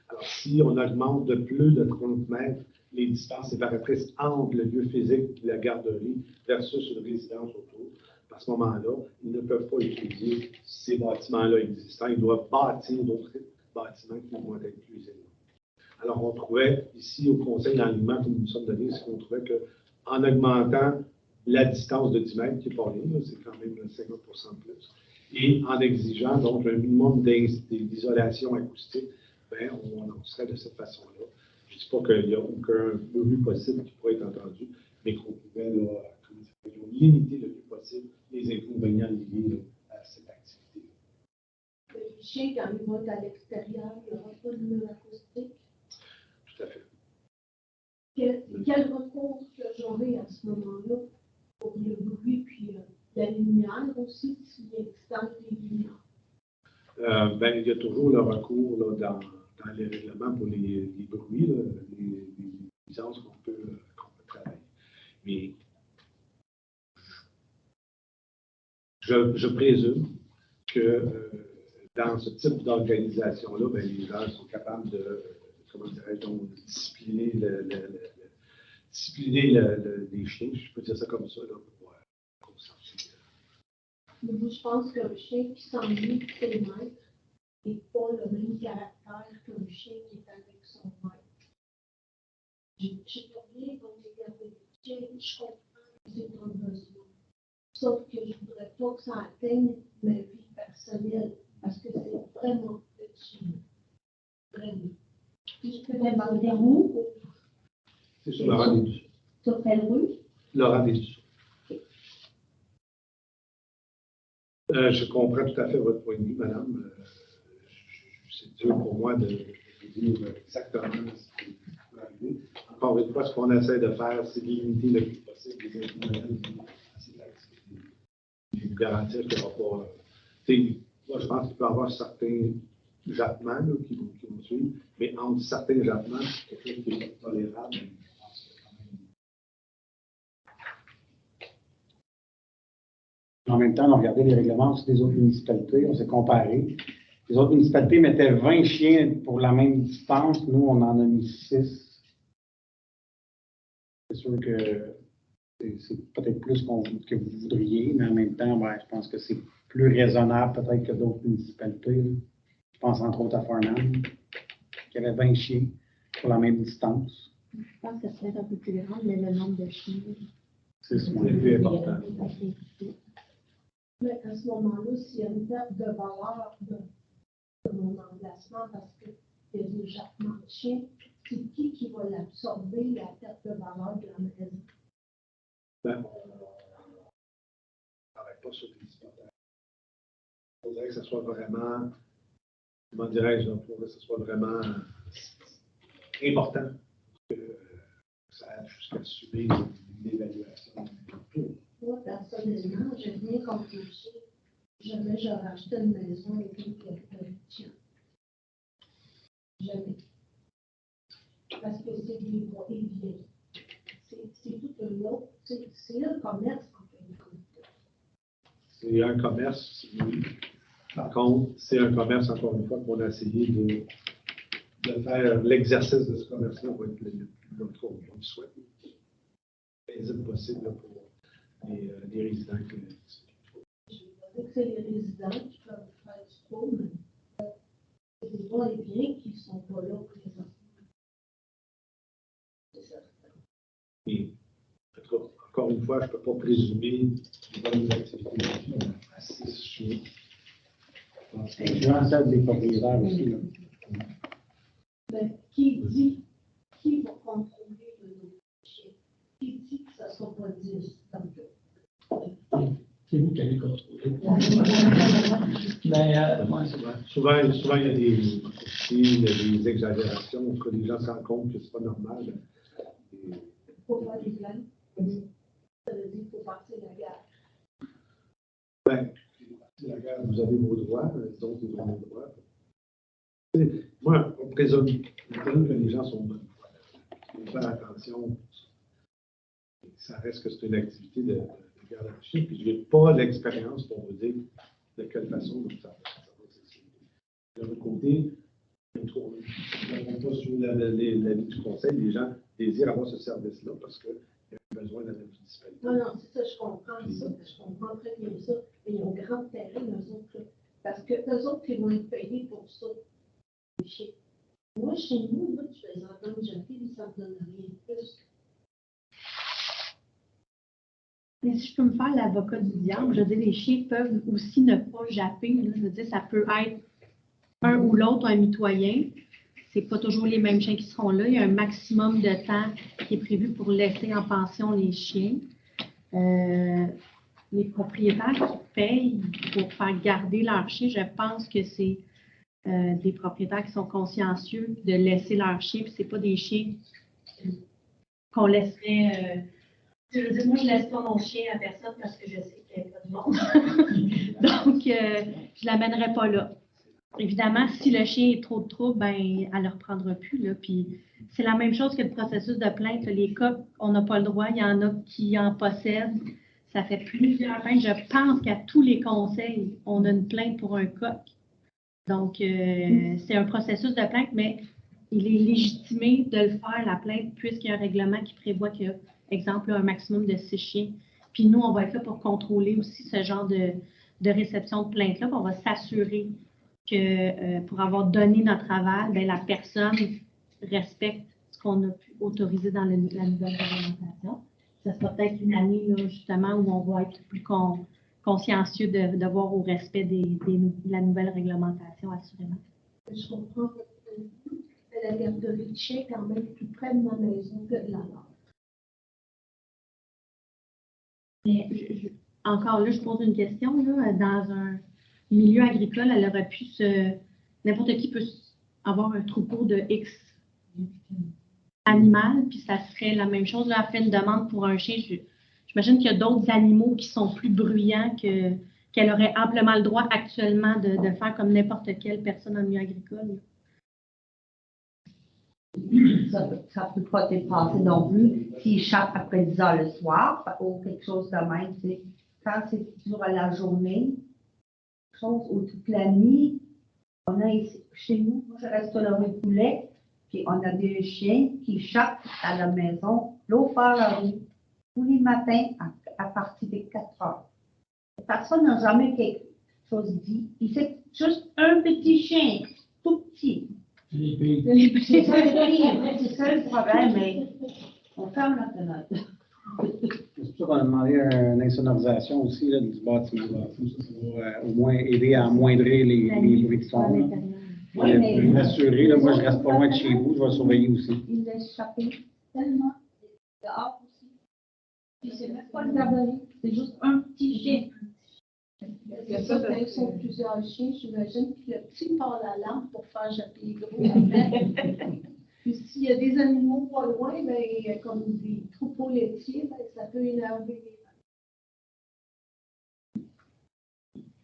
Speaker 2: Alors, si on augmente de plus de 30 mètres les distances séparatrices entre le lieu physique de la garderie versus une résidence autour, à ce moment-là, ils ne peuvent pas utiliser ces bâtiments-là existants. Ils doivent bâtir d'autres bâtiments qui vont être plus élevés. Alors, on trouvait ici au Conseil d'enlignement que nous nous sommes donnés, c'est qu'on trouvait qu'en augmentant la distance de 10 mètres, qui est pas rien, c'est quand même 50% de plus, et en exigeant donc un minimum d'isolation acoustique, ben, on serait de cette façon-là. Je ne dis pas qu'il n'y a aucun bruit possible qui pourrait être entendu, mais qu'on pouvait limiter le plus possible les inconvénients liés à cette activité.
Speaker 3: Les chiens, quand ils vont à l'extérieur, il n'y aura pas de mur acoustique.
Speaker 2: Tout à fait.
Speaker 3: Quel recours que j'aurai à ce moment-là pour le bruit, puis la lumière aussi, s'il extend les lumières?
Speaker 2: Ben, il y a toujours le recours là, dans les règlements pour les bruits, là, les licences qu'on peut travailler. Mais je présume que dans ce type d'organisation-là, ben, les gens sont capables de, comment dirais-je, donc, discipliner les chiens, je peux dire ça comme ça, là, pour sortir.
Speaker 3: Mais moi, je pense qu'un chien qui s'ennuie de ses maîtres n'est pas le même caractère qu'un chien qui est avec son maître. Je n'ai pas bien contre les garder des chiens, je comprends qu'ils aient un besoin. Sauf que je ne voudrais pas que ça atteigne ma vie personnelle, parce que c'est vraiment petit. Vraiment.
Speaker 4: Puis je peux demander où?
Speaker 2: C'est sur Laurent des Dussault.
Speaker 4: Sur quelle rue?
Speaker 2: Laurent des Dussault. Je comprends tout à fait votre point de vue, madame. C'est dur pour moi de vous dire exactement ce qui peut arriver. Encore une fois, ce qu'on essaie de faire, c'est de limiter le plus possible les inconvénients à ces activités. Je vous garantis qu'il n'y aura pas. Moi, je pense qu'il peut y avoir certains jappements là, qui vont suivre, mais entre certains jappements, c'est quelque chose qui est tolérable. Je pense que quand même.
Speaker 8: En même temps, on a regardé les règlements sur les autres municipalités, on s'est comparé. Les autres municipalités mettaient 20 chiens pour la même distance. Nous, on en a mis 6. C'est sûr que c'est peut-être plus que vous voudriez, mais en même temps, ouais, je pense que c'est plus raisonnable peut-être que d'autres municipalités. Là. Je pense entre autres à Farnham, qui avait 20 chiens pour la même distance.
Speaker 4: Je pense que ça serait un peu plus grand, mais le nombre de chiens.
Speaker 2: C'est plus important.
Speaker 3: Mais à ce moment-là, s'il y a une perte de valeur de mon emplacement parce qu'il y a des jappements de chiens, c'est qui va l'absorber, la perte de valeur de la maison?
Speaker 2: Ben, on ne travaille pas sur les hypothèses. Il faudrait que ce soit vraiment, comment dirais-je, il faudrait que ce soit vraiment important que ça aille jusqu'à subir l'évaluation.
Speaker 3: Moi, personnellement, je viens contre les chiens. Jamais j'aurais acheté une maison avec une chien. Jamais. Parce que c'est des bois et vieux. C'est tout un autre. C'est un commerce en fait.
Speaker 2: C'est un commerce, oui. Par contre, c'est un commerce, encore une fois, qu'on a essayé de faire l'exercice de ce commerce-là pour être le plus long qu'on le souhaite. Le plus possible là, pour les résidents.
Speaker 3: Je veux dire que c'est les résidents qui peuvent faire du trop, mais c'est des bois et biens qui ne sont pas là présentement. C'est certain.
Speaker 2: Et, en tout cas, encore une fois, je ne peux pas présumer les bonnes activités à 6 chiens.
Speaker 8: Incluant celle des propriétaires aussi. Là.
Speaker 3: Mais qui va contrôler le nombre de chiens? Qui dit que ça ne sera pas 10 comme ça?
Speaker 5: C'est vous qui allez contrôler. Mais, moi, c'est
Speaker 2: Souvent, il y a des exagérations, que les gens se rendent compte que ce n'est pas normal.
Speaker 3: Il faut faire des plaintes. Ça veut dire qu'il faut partir de la guerre.
Speaker 2: Ben, la guerre, vous avez vos droits, les autres, ils ont vos droits. Moi, on présume que les gens sont bonnes foi. Il faut faire attention. Ça reste que c'est une activité de garde à chien, puis je n'ai pas l'expérience pour vous dire de quelle façon donc ça va s'exprimer. De l'autre côté, nous n'avons pas sur l'avis du conseil, les gens désirent avoir ce service-là parce qu'il y a besoin de la municipalité.
Speaker 3: Non, c'est ça, je comprends ça. Je comprends très bien ça. Mais ils ont grand intérêt, eux autres, là. Parce que eux autres, ils vont être payés pour ça. Moi, chez nous, là, je les entends japper, ça ne me donne rien de plus.
Speaker 10: Mais si je peux me faire l'avocat du diable, je veux dire, les chiens peuvent aussi ne pas japper. Là. Je veux dire, ça peut être un ou l'autre, un mitoyen. C'est pas toujours les mêmes chiens qui seront là. Il y a un maximum de temps qui est prévu pour laisser en pension les chiens. les propriétaires qui payent pour faire garder leurs chiens, je pense que c'est des propriétaires qui sont consciencieux de laisser leurs chiens, puis c'est pas des chiens qu'on laisserait. Je veux dire, moi, je laisse pas mon chien à personne parce que je sais qu'il n'y a pas de monde. Donc, je l'amènerai pas là. Évidemment, si le chien est trop de trouble, ben, elle ne le reprendra plus. Là. Puis, c'est la même chose que le processus de plainte. Les cas, on n'a pas le droit. Il y en a qui en possèdent. Ça fait plusieurs plaintes. Je pense qu'à tous les conseils, on a une plainte pour un coq. Donc, c'est un processus de plainte, mais il est légitimé de le faire, la plainte, puisqu'il y a un règlement qui prévoit qu'il y a, exemple, un maximum de 6 chiens. Puis nous, on va être là pour contrôler aussi ce genre de réception de plainte-là. On va s'assurer que pour avoir donné notre aval, bien, la personne respecte ce qu'on a pu autoriser dans la nouvelle réglementation. Ça sera peut-être une année, là, justement, où on va être plus consciencieux de voir au respect de la nouvelle réglementation, assurément.
Speaker 3: Je comprends votre point de vue. La garderie de chiens est quand même plus près de ma maison que de la nôtre.
Speaker 10: Mais encore là, je pose une question. Là, dans un milieu agricole, elle aurait pu n'importe qui peut avoir un troupeau de X animal, puis ça serait la même chose. Là, elle fait une demande pour un chien. J'imagine qu'il y a d'autres animaux qui sont plus bruyants qu'elle aurait amplement le droit actuellement de faire comme n'importe quelle personne en milieu agricole.
Speaker 4: Ça ne peut pas dépasser non plus s'il échappe après 10 heures le soir ou quelque chose de même. Quand c'est durant la journée, chose ou toute la nuit, on a ici, chez nous, moi je reste dans le poulet, puis on a des chiens qui échappent à la maison, l'eau par la rue, tous les matins à partir de 4 heures. Personne n'a jamais quelque chose dit. C'est juste un petit chien, tout petit. C'est ça le problème, mais on ferme la fenêtre.
Speaker 8: C'est pour ça qu'on a demandé une insonorisation aussi là, du bâtiment. Là. Au moins aider à amoindrir les bruits de fond.
Speaker 4: Oui, mais
Speaker 8: m'assurer, là, moi je reste pas loin de chez vous, je vais surveiller aussi.
Speaker 4: il laisse échapper tellement dehors aussi. Puis c'est même pas une garderie, c'est juste un petit chien.
Speaker 3: C'est ça, quand ils sont plusieurs chiens, j'imagine, puis le petit part la lampe pour faire japper les gros après. Puis s'il y a des animaux pas loin, ben, comme des troupeaux laitiers, ben, ça peut énerver les gens.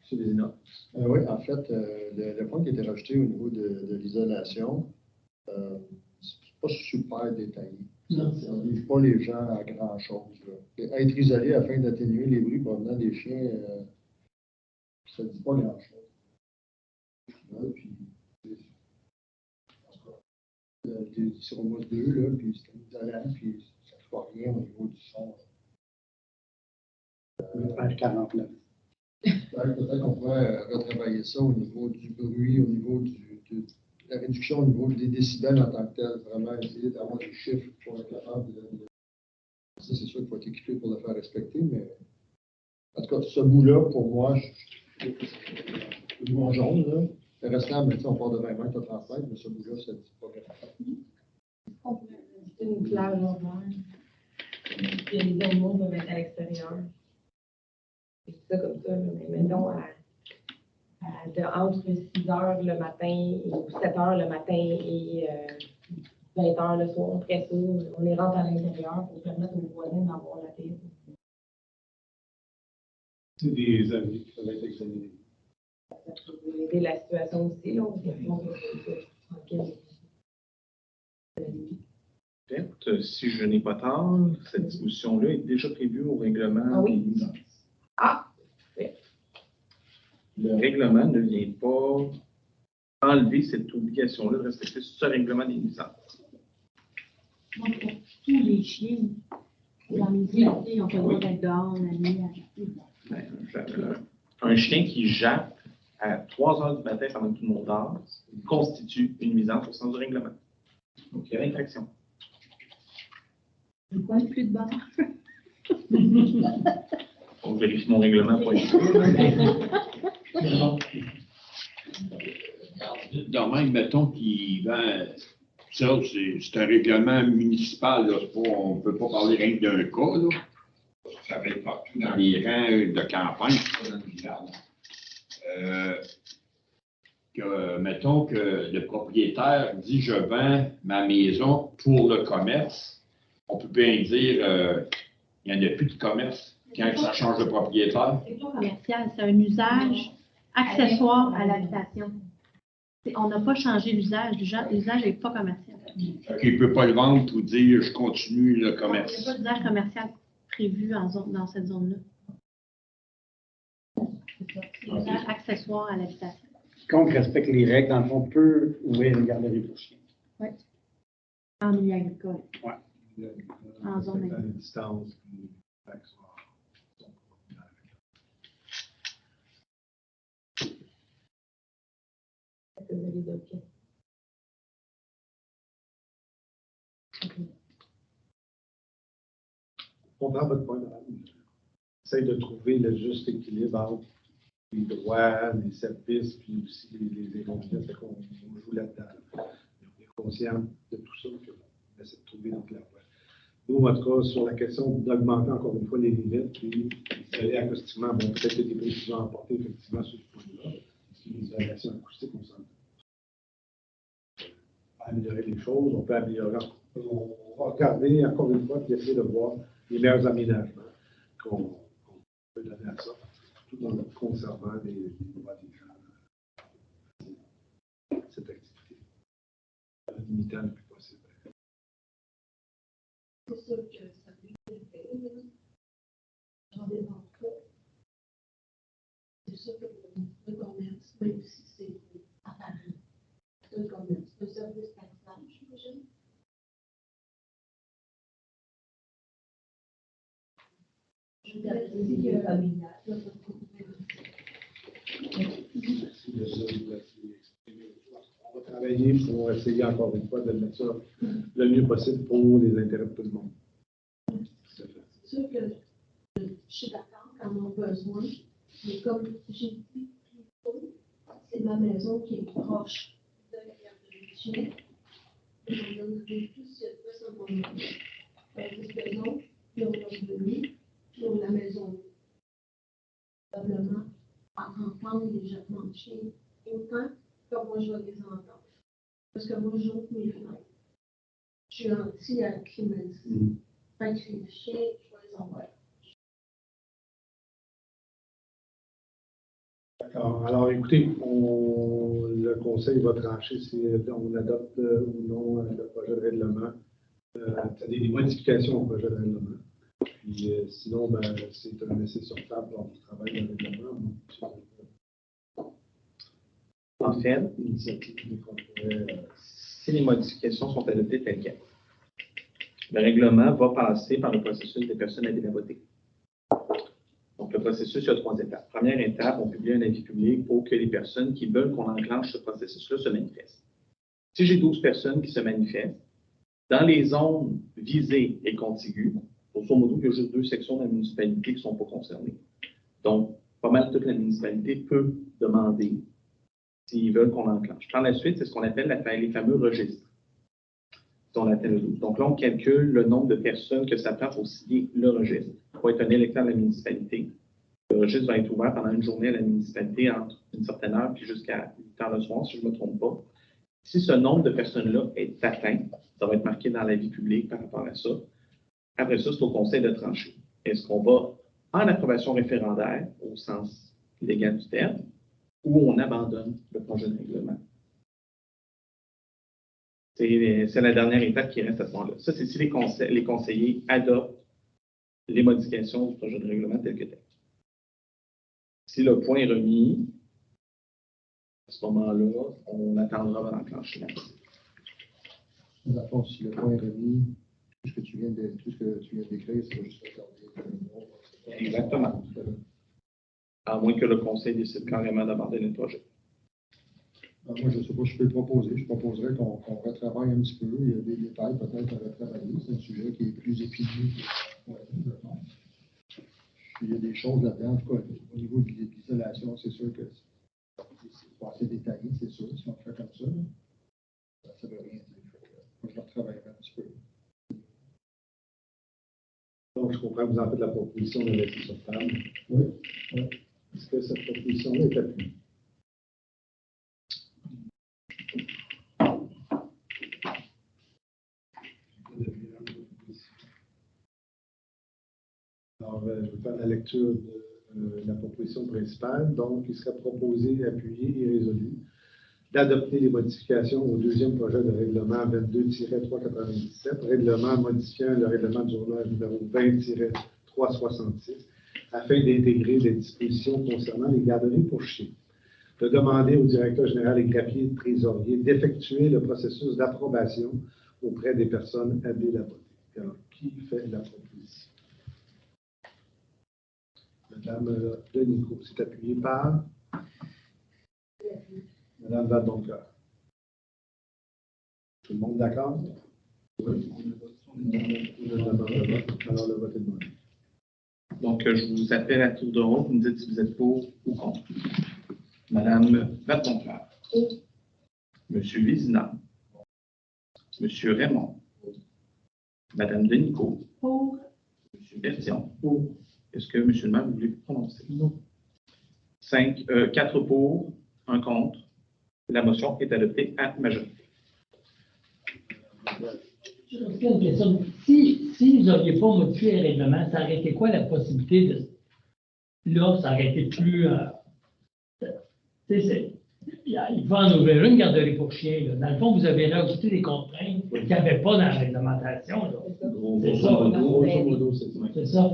Speaker 7: C'est des énormes.
Speaker 11: Oui, en fait, le point qui a été rajouté au niveau de l'isolation, c'est pas super détaillé.
Speaker 5: Non.
Speaker 11: Ça ne livre pas les gens à grand-chose. Être isolé afin d'atténuer les bruits provenant des chiens, ça ne dit pas grand-chose. Puis, sur au moins 2, là, puis c'est isolant, puis ça ne fait rien au niveau du son.
Speaker 8: Page 49.
Speaker 11: Peut-être qu'on pourrait retravailler ça au niveau du bruit, au niveau de la réduction, au niveau des décibels en tant que tel. Vraiment essayer d'avoir des chiffres pour être capable de. Ça, c'est sûr qu'il faut être équipé pour le faire respecter, mais en tout cas, ce bout-là, pour moi, le bout en jaune, là, le restant, ben, on part de 20 mètres à 30 mètres, mais ce bout-là, ça ne dit pas grand-chose.
Speaker 12: C'est une plage horaire. Puis les animaux doivent être à l'extérieur. C'est ça comme ça, là. Mais mettons, entre 6 heures le matin ou 7 heures le matin et 20 heures le soir, après ça, on les rentre à l'intérieur pour permettre aux voisins d'avoir la paix.
Speaker 2: C'est des avis qui peuvent être examinés.
Speaker 12: Ça peut aider la situation aussi, là, on peut tranquille.
Speaker 7: Peut-être, si je n'ai pas tort, cette disposition-là est déjà prévue au règlement.
Speaker 12: Ah oui.
Speaker 7: des nuisances.
Speaker 12: Ah! Ouais.
Speaker 7: Le règlement ne vient pas enlever cette obligation-là de respecter ce règlement des nuisances.
Speaker 10: Donc, pour tous les chiens, dans les villes, ils n'ont pas le droit d'être dehors la nuit.
Speaker 7: Un chien qui jappe à 3 heures du matin pendant que tout le monde dort constitue une nuisance au sens du règlement. Donc, il y a l'infraction.
Speaker 10: Pourquoi plus de bar?
Speaker 7: On vérifie mon règlement pour être sûr.
Speaker 1: Donc, même, mettons qu'il vend, ça, c'est un règlement municipal, là, on ne peut pas parler rien que d'un cas, là. ça va être partout dans les rangs de campagne, pas dans le village. Mettons que le propriétaire dit je vends ma maison pour le commerce. On peut bien dire il n'y en a plus de commerce quand ça change de propriétaire.
Speaker 10: C'est pas commercial, c'est un usage accessoire à l'habitation. On n'a pas changé l'usage. L'usage n'est pas commercial.
Speaker 1: Il ne peut pas le vendre ou dire je continue le
Speaker 10: Il n'y
Speaker 1: commerce.
Speaker 10: a pas d'usage commercial prévu dans cette zone-là. C'est l'usage accessoire à l'habitation.
Speaker 8: Quiconque respecte les règles, dans le fond, peut ouvrir une garderie pour chiens.
Speaker 10: Oui. En milieu agricole.
Speaker 8: Ouais.
Speaker 10: En zone
Speaker 2: à distance.
Speaker 12: Est-ce que vous avez d'autres questions?
Speaker 2: Je comprends votre point, madame. Essaye de trouver le juste équilibre entre les droits, les services, puis aussi les inconvénients. Fait qu'on joue là-dedans. On est conscient de tout ça, puis on essaie de trouver notre la voie. Nous, en tout cas, sur la question d'augmenter encore une fois les limites, puis aller acoustiquement, bon, peut-être qu'il y a des précisions à apporter effectivement sur ce point-là. Parce que les variations acoustiques, on s'entend. Améliorer les choses, on peut améliorer. On va regarder encore une fois puis essayer de voir les meilleurs aménagements qu'on peut donner à ça, tout en conservant les droits des gens. Cette activité. En limitant le plus possible.
Speaker 3: C'est sûr que ça peut être fait. J'en ai pas. C'est sûr que le commerce, même si c'est apparent, le commerce, le service parental, j'imagine. Je veux dire, c'est familial.
Speaker 2: On va travailler pour essayer encore une fois de mettre ça le mieux possible pour les intérêts de tout le monde.
Speaker 3: C'est sûr que je suis d'accord quand on a besoin, mais comme j'ai dit plus tôt, c'est ma maison qui est proche de la garderie de chien. Et on donnerait tout ce que ça mon nom. Tandis que non, ils ont revenu, ils ont la maison. Probablement, à entendre les jettements de chiens autant que moi je vais les entendre. Parce que moi, j'ouvre mes fenêtres. Je suis anti-climatisée. Fait que les chiens, je vais les envoyer.
Speaker 2: D'accord. Alors, écoutez, le conseil va trancher si on adopte ou non le projet de règlement. C'est-à-dire des modifications au projet de règlement. Puis, sinon, ben, c'est un essai sur table lors du travail de règlement.
Speaker 7: En fait, si les modifications sont adoptées telles quelles, le règlement va passer par le processus des personnes à voter. Donc, le processus, il y a 3 étapes. Première étape, on publie un avis public pour que les personnes qui veulent qu'on enclenche ce processus-là se manifestent. Si j'ai 12 personnes qui se manifestent, dans les zones visées et contiguës, grosso modo, il y a juste 2 sections de la municipalité qui ne sont pas concernées. Donc, pas mal toute la municipalité peut demander s'ils veulent qu'on enclenche. Par la suite, c'est ce qu'on appelle les fameux registres. On atteint le 12. Donc là, on calcule le nombre de personnes que ça prend pour signer le registre. Il faut être un électeur de la municipalité. Le registre va être ouvert pendant une journée à la municipalité entre une certaine heure puis jusqu'à 8 heures le soir, si je ne me trompe pas. Si ce nombre de personnes-là est atteint, ça va être marqué dans la vie publique par rapport à ça. Après ça, c'est au conseil de trancher. Est-ce qu'on va en approbation référendaire, au sens légal du terme, ou on abandonne le projet de règlement? C'est la dernière étape qui reste à ce moment-là. Ça, c'est si les conseillers adoptent les modifications du projet de règlement tel que tel. Si le point est remis, à ce moment-là, on attendra avant d'enclencher.
Speaker 11: Dans le fond, si le point est remis, tout ce que tu viens de décrire, c'est juste retarder.
Speaker 7: Exactement. À moins que le conseil décide carrément d'abandonner le projet.
Speaker 11: Moi, je ne sais pas si je peux le proposer. Je proposerais qu'on retravaille un petit peu. Il y a des détails peut-être à retravailler. C'est un sujet qui est plus épineux. Puis il y a des choses là-dedans. En tout cas, au niveau de l'isolation, c'est sûr que c'est pas assez détaillé, c'est sûr. Si on fait comme ça, ça ne veut rien dire. Moi, je le retravaillerai un petit peu.
Speaker 2: Donc, je comprends que vous en faites la proposition de laisser sur table.
Speaker 5: Oui. Oui.
Speaker 2: Est-ce que cette proposition-là est appuyée? Alors, je vais faire la lecture de la proposition principale. Donc, il serait proposé, appuyé et résolu d'adopter les modifications au deuxième projet de règlement 22-397, règlement modifiant le règlement du journal numéro 20-366, afin d'intégrer les dispositions concernant les garderies pour chiens. De demander au directeur général et greffier trésorier d'effectuer le processus d'approbation auprès des personnes habiles à voter. Alors, qui fait la proposition? Madame Denico, c'est appuyé par Madame Vadoncoeur. Tout le monde d'accord? Oui. Alors, le vote est demandé.
Speaker 7: Donc, je vous appelle à tour de rôle. Vous me dites si vous êtes pour ou contre. Madame Vadoncoeur. Monsieur Vézina. Monsieur Raymond. Madame Denico.
Speaker 3: Pour.
Speaker 7: Monsieur Bertillon. Est-ce que, Monsieur le maire, vous voulez vous prononcer? Non. 4 pour, 1 contre. La motion est adoptée à majorité.
Speaker 5: Je une question. Si vous n'auriez pas modifié le règlement, ça aurait été quoi la possibilité de. Là, ça aurait été plus. Il faut en ouvrir une garderie pour chiens. Là. Dans le fond, vous avez rajouté des contraintes qu'il n'y avait pas dans la réglementation. C'est ça. C'est ça.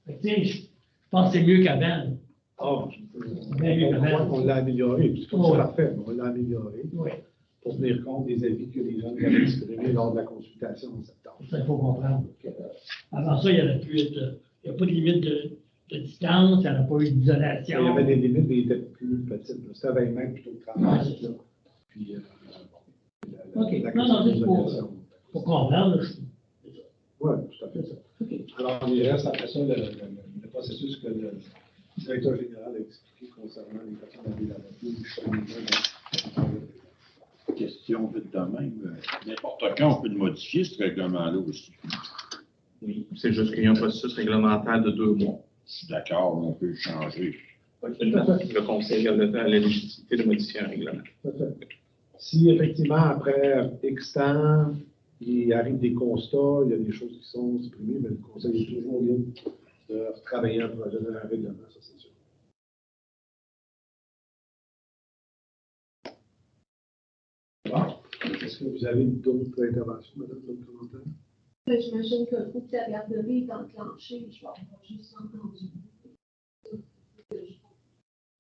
Speaker 5: Fait que, je pense que c'est mieux qu'avant.
Speaker 2: On l'a amélioré, c'est parfait, mais on l'a amélioré pour tenir compte des avis que les gens avaient exprimés lors de la consultation en septembre.
Speaker 5: Ça, il faut comprendre. Avant ça, il n'y avait plus il n'y a pas de limite de distance, il n'y en a pas eu d'isolation.
Speaker 2: Il y avait des limites, mais ils étaient plus petites. C'était 20 mètres plutôt que 30 mètres. Puis,
Speaker 5: OK. Non, c'est pour comprendre.
Speaker 2: Oui, tout à fait ça. Okay. Alors, il reste après ça le processus que le directeur général a expliqué concernant les personnes habiles à voter.
Speaker 1: Question vite de même. N'importe quand, on peut le modifier, ce règlement-là aussi.
Speaker 7: Oui, c'est juste qu'il y a un processus réglementaire de 2 mois.
Speaker 1: Je suis d'accord, on peut le changer.
Speaker 7: Le Conseil a la légitimité de modifier un règlement.
Speaker 2: Si effectivement, après X temps, il arrive des constats, il y a des choses qui sont exprimées, mais le Conseil est toujours libre de travailler un projet de règlement, ça c'est sûr. Bon. Est-ce que vous avez d'autres interventions, madame, d'autres commentaires?
Speaker 3: J'imagine que le coup de la garderie est enclenché, je vais avoir juste entendu.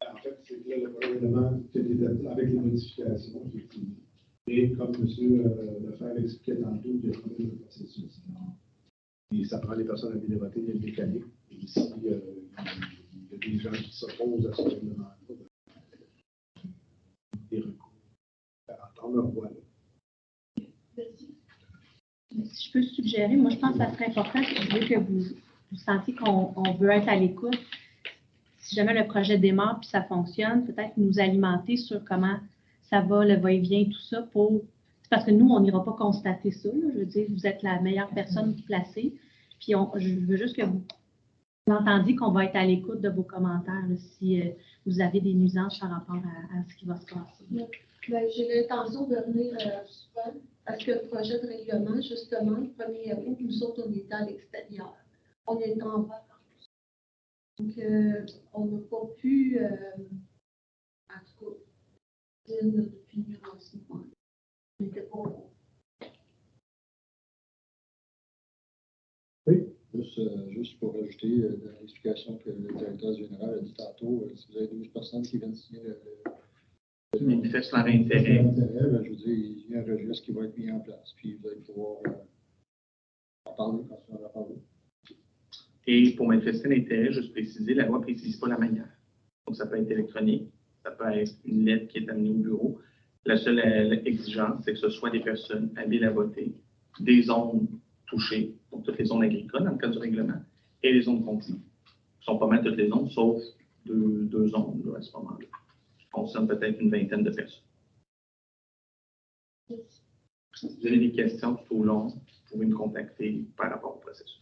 Speaker 2: En fait, c'est là le règlement qui a été établi avec les modifications, effectivement. Et comme M. Lefebvre expliquait tantôt, il y a quand même le processus. Et ça prend les personnes habiles à voter, il y a une mécanique. Et ici, il y a des gens qui s'opposent à ce règlement-là. Des recours. Attendre leur voix.
Speaker 10: Si je peux suggérer, moi je pense que ça serait important, si je veux que vous sentiez qu'on veut être à l'écoute. Si jamais le projet démarre puis ça fonctionne, peut-être nous alimenter sur comment ça va, le va-et-vient, tout ça, parce que nous, on n'ira pas constater ça. Là. Je veux dire, vous êtes la meilleure personne placée. Puis je veux juste que vous entendiez qu'on va être à l'écoute de vos commentaires là, si vous avez des nuisances par rapport à ce qui va se passer.
Speaker 3: Ben, j'ai l'intention de venir souvent parce que le projet de règlement, justement, le 1er août, nous autres, on était à l'extérieur. On est en vacances. Donc, on n'a pas pu, en tout cas, dire notre opinion en ce moment. On n'était pas au
Speaker 11: Oui, juste pour ajouter dans l'explication que le directeur général a dit tantôt, si vous avez 12 personnes qui viennent signer le
Speaker 7: manifeste leur intérêt.
Speaker 11: Ben, je veux dire, il y a un registre qui va être mis en place, puis vous allez pouvoir en parler quand on en a parlé.
Speaker 7: Et pour manifester l'intérêt, juste préciser, la loi ne précise pas la manière. Donc, ça peut être électronique, ça peut être une lettre qui est amenée au bureau. La seule exigence, c'est que ce soit des personnes habiles à voter, des zones touchées, donc toutes les zones agricoles dans le cadre du règlement, et les zones contiguës. Ce sont pas mal toutes les zones, sauf deux zones là, à ce moment-là. On concerne peut-être une vingtaine de personnes. Si vous avez des questions tout au long, vous pouvez me contacter par rapport au processus.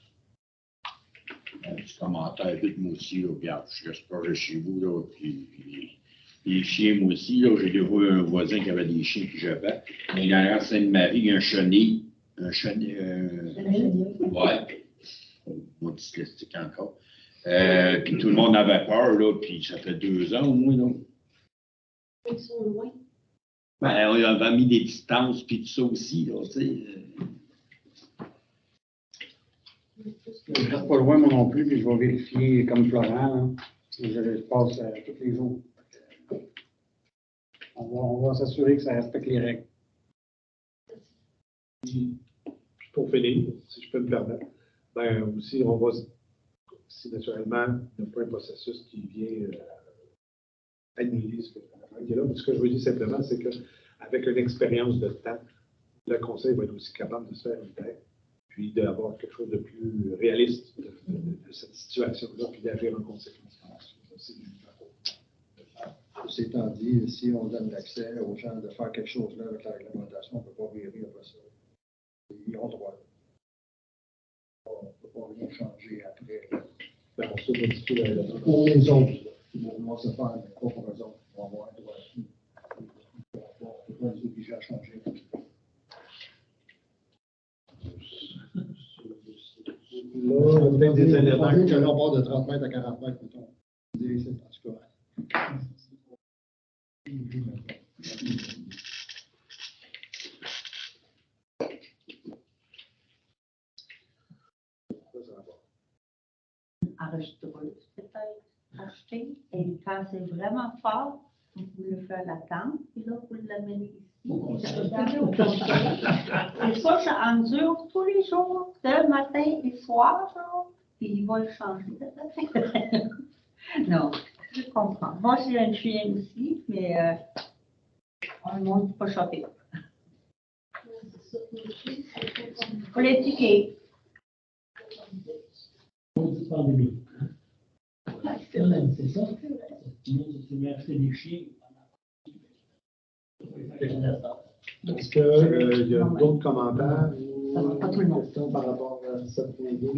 Speaker 1: Un petit commentaire, vite, moi aussi, là, regarde, je reste pas chez vous, là, puis les chiens, moi aussi, là, j'ai déjà vu un voisin qui avait des chiens qui j'avais. Mais dans la Sainte-Marie, il y a un chenille. Ouais. Moi, dyslexique encore. Puis tout le monde avait peur, là, puis ça fait 2 ans au moins, là.
Speaker 3: Ils sont loin.
Speaker 1: Ben, on avait mis des distances, puis tout ça aussi, là, tu sais.
Speaker 8: Je ne reste pas loin, moi non plus, puis je vais vérifier comme Florent, là. Je passe tous les jours. On va s'assurer que ça respecte les règles.
Speaker 2: Puis pour finir, si je peux me permettre, ben aussi, on va, si naturellement, il n'y a pas un processus qui vient annuler ce que est là. Ce que je veux dire simplement, c'est qu'avec une expérience de temps, le conseil va être aussi capable de se faire une tête, puis d'avoir quelque chose de plus réaliste de cette situation-là, puis d'agir en conséquence.
Speaker 11: Ceci étant dit, si on donne l'accès aux gens de faire quelque chose là avec la réglementation, on ne peut pas virer après ça. Ils ont droit. On ne peut pas rien changer après.
Speaker 2: Ben, on se modifie la
Speaker 11: Pour les autres, ils vont vouloir se faire, mais pas pour eux autres. Ils vont avoir un droit. On ne peut pas les obliger à changer.
Speaker 2: Là, peut-être des éléments.
Speaker 11: On dit que leur bord de 30 mètres à 40 mètres, mettons. C'est en tout cas.
Speaker 4: Enregistreuse, peut-être, acheter. Et quand c'est vraiment fort, vous pouvez le faire à la tente, puis là, vous l'amenez ici. Et ça, ça endure tous les jours, de matin et soir, genre, puis il va le changer. Non, je comprends. Moi, j'ai un chien aussi, mais on ne monte pas choper. Pour l'étiquette.
Speaker 5: Maudite pandémie. C'est ça. Tout le monde se met à acheter des chiens.
Speaker 2: Est-ce qu'il y a d'autres commentaires
Speaker 4: Ça va pas tout le
Speaker 2: ou
Speaker 4: monde.
Speaker 2: questions par rapport à cette point-là?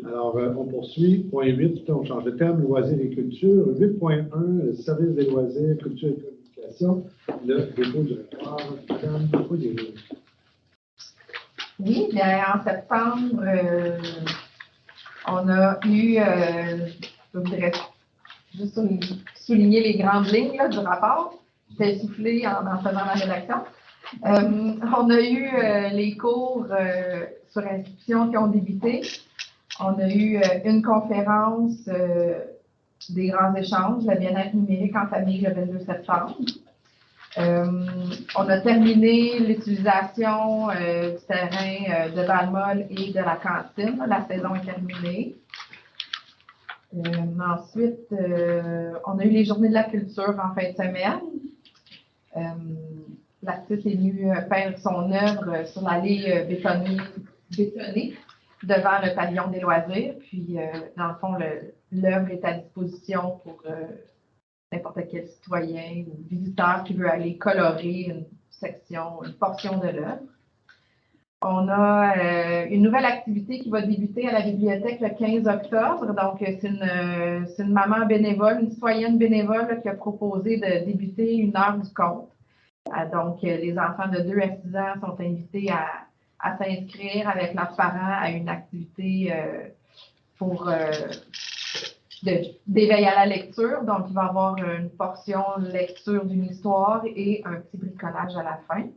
Speaker 2: Alors, on poursuit. Point 8, on change de terme, loisirs et culture. 8.1, le service des loisirs, culture et communication. Le dépôt du rapport. Madame Foyer.
Speaker 13: Oui, bien, en septembre, on a eu, je voudrais juste souligner les grandes lignes là, du rapport. J'étais soufflée en faisant ma rédaction. On a eu les cours sur inscription qui ont débuté. On a eu une conférence des grands échanges, le bien-être numérique en famille le 22 septembre. On a terminé l'utilisation du terrain de Valmol et de la cantine. La saison est terminée. Ensuite, on a eu les journées de la culture en fin de semaine. L'artiste est venu peindre son œuvre sur l'allée bétonnée devant le pavillon des loisirs. Puis, dans le fond, l'œuvre est à disposition pour n'importe quel citoyen ou visiteur qui veut aller colorer une section, une portion de l'œuvre. On a une nouvelle activité qui va débuter à la bibliothèque le 15 octobre. Donc, c'est une maman bénévole, une citoyenne bénévole là, qui a proposé de débuter une heure du conte. Donc, les enfants de 2 à 6 ans sont invités à s'inscrire avec leurs parents à une activité pour d'éveil à la lecture. Donc, il va y avoir une portion lecture d'une histoire et un petit bricolage à la fin.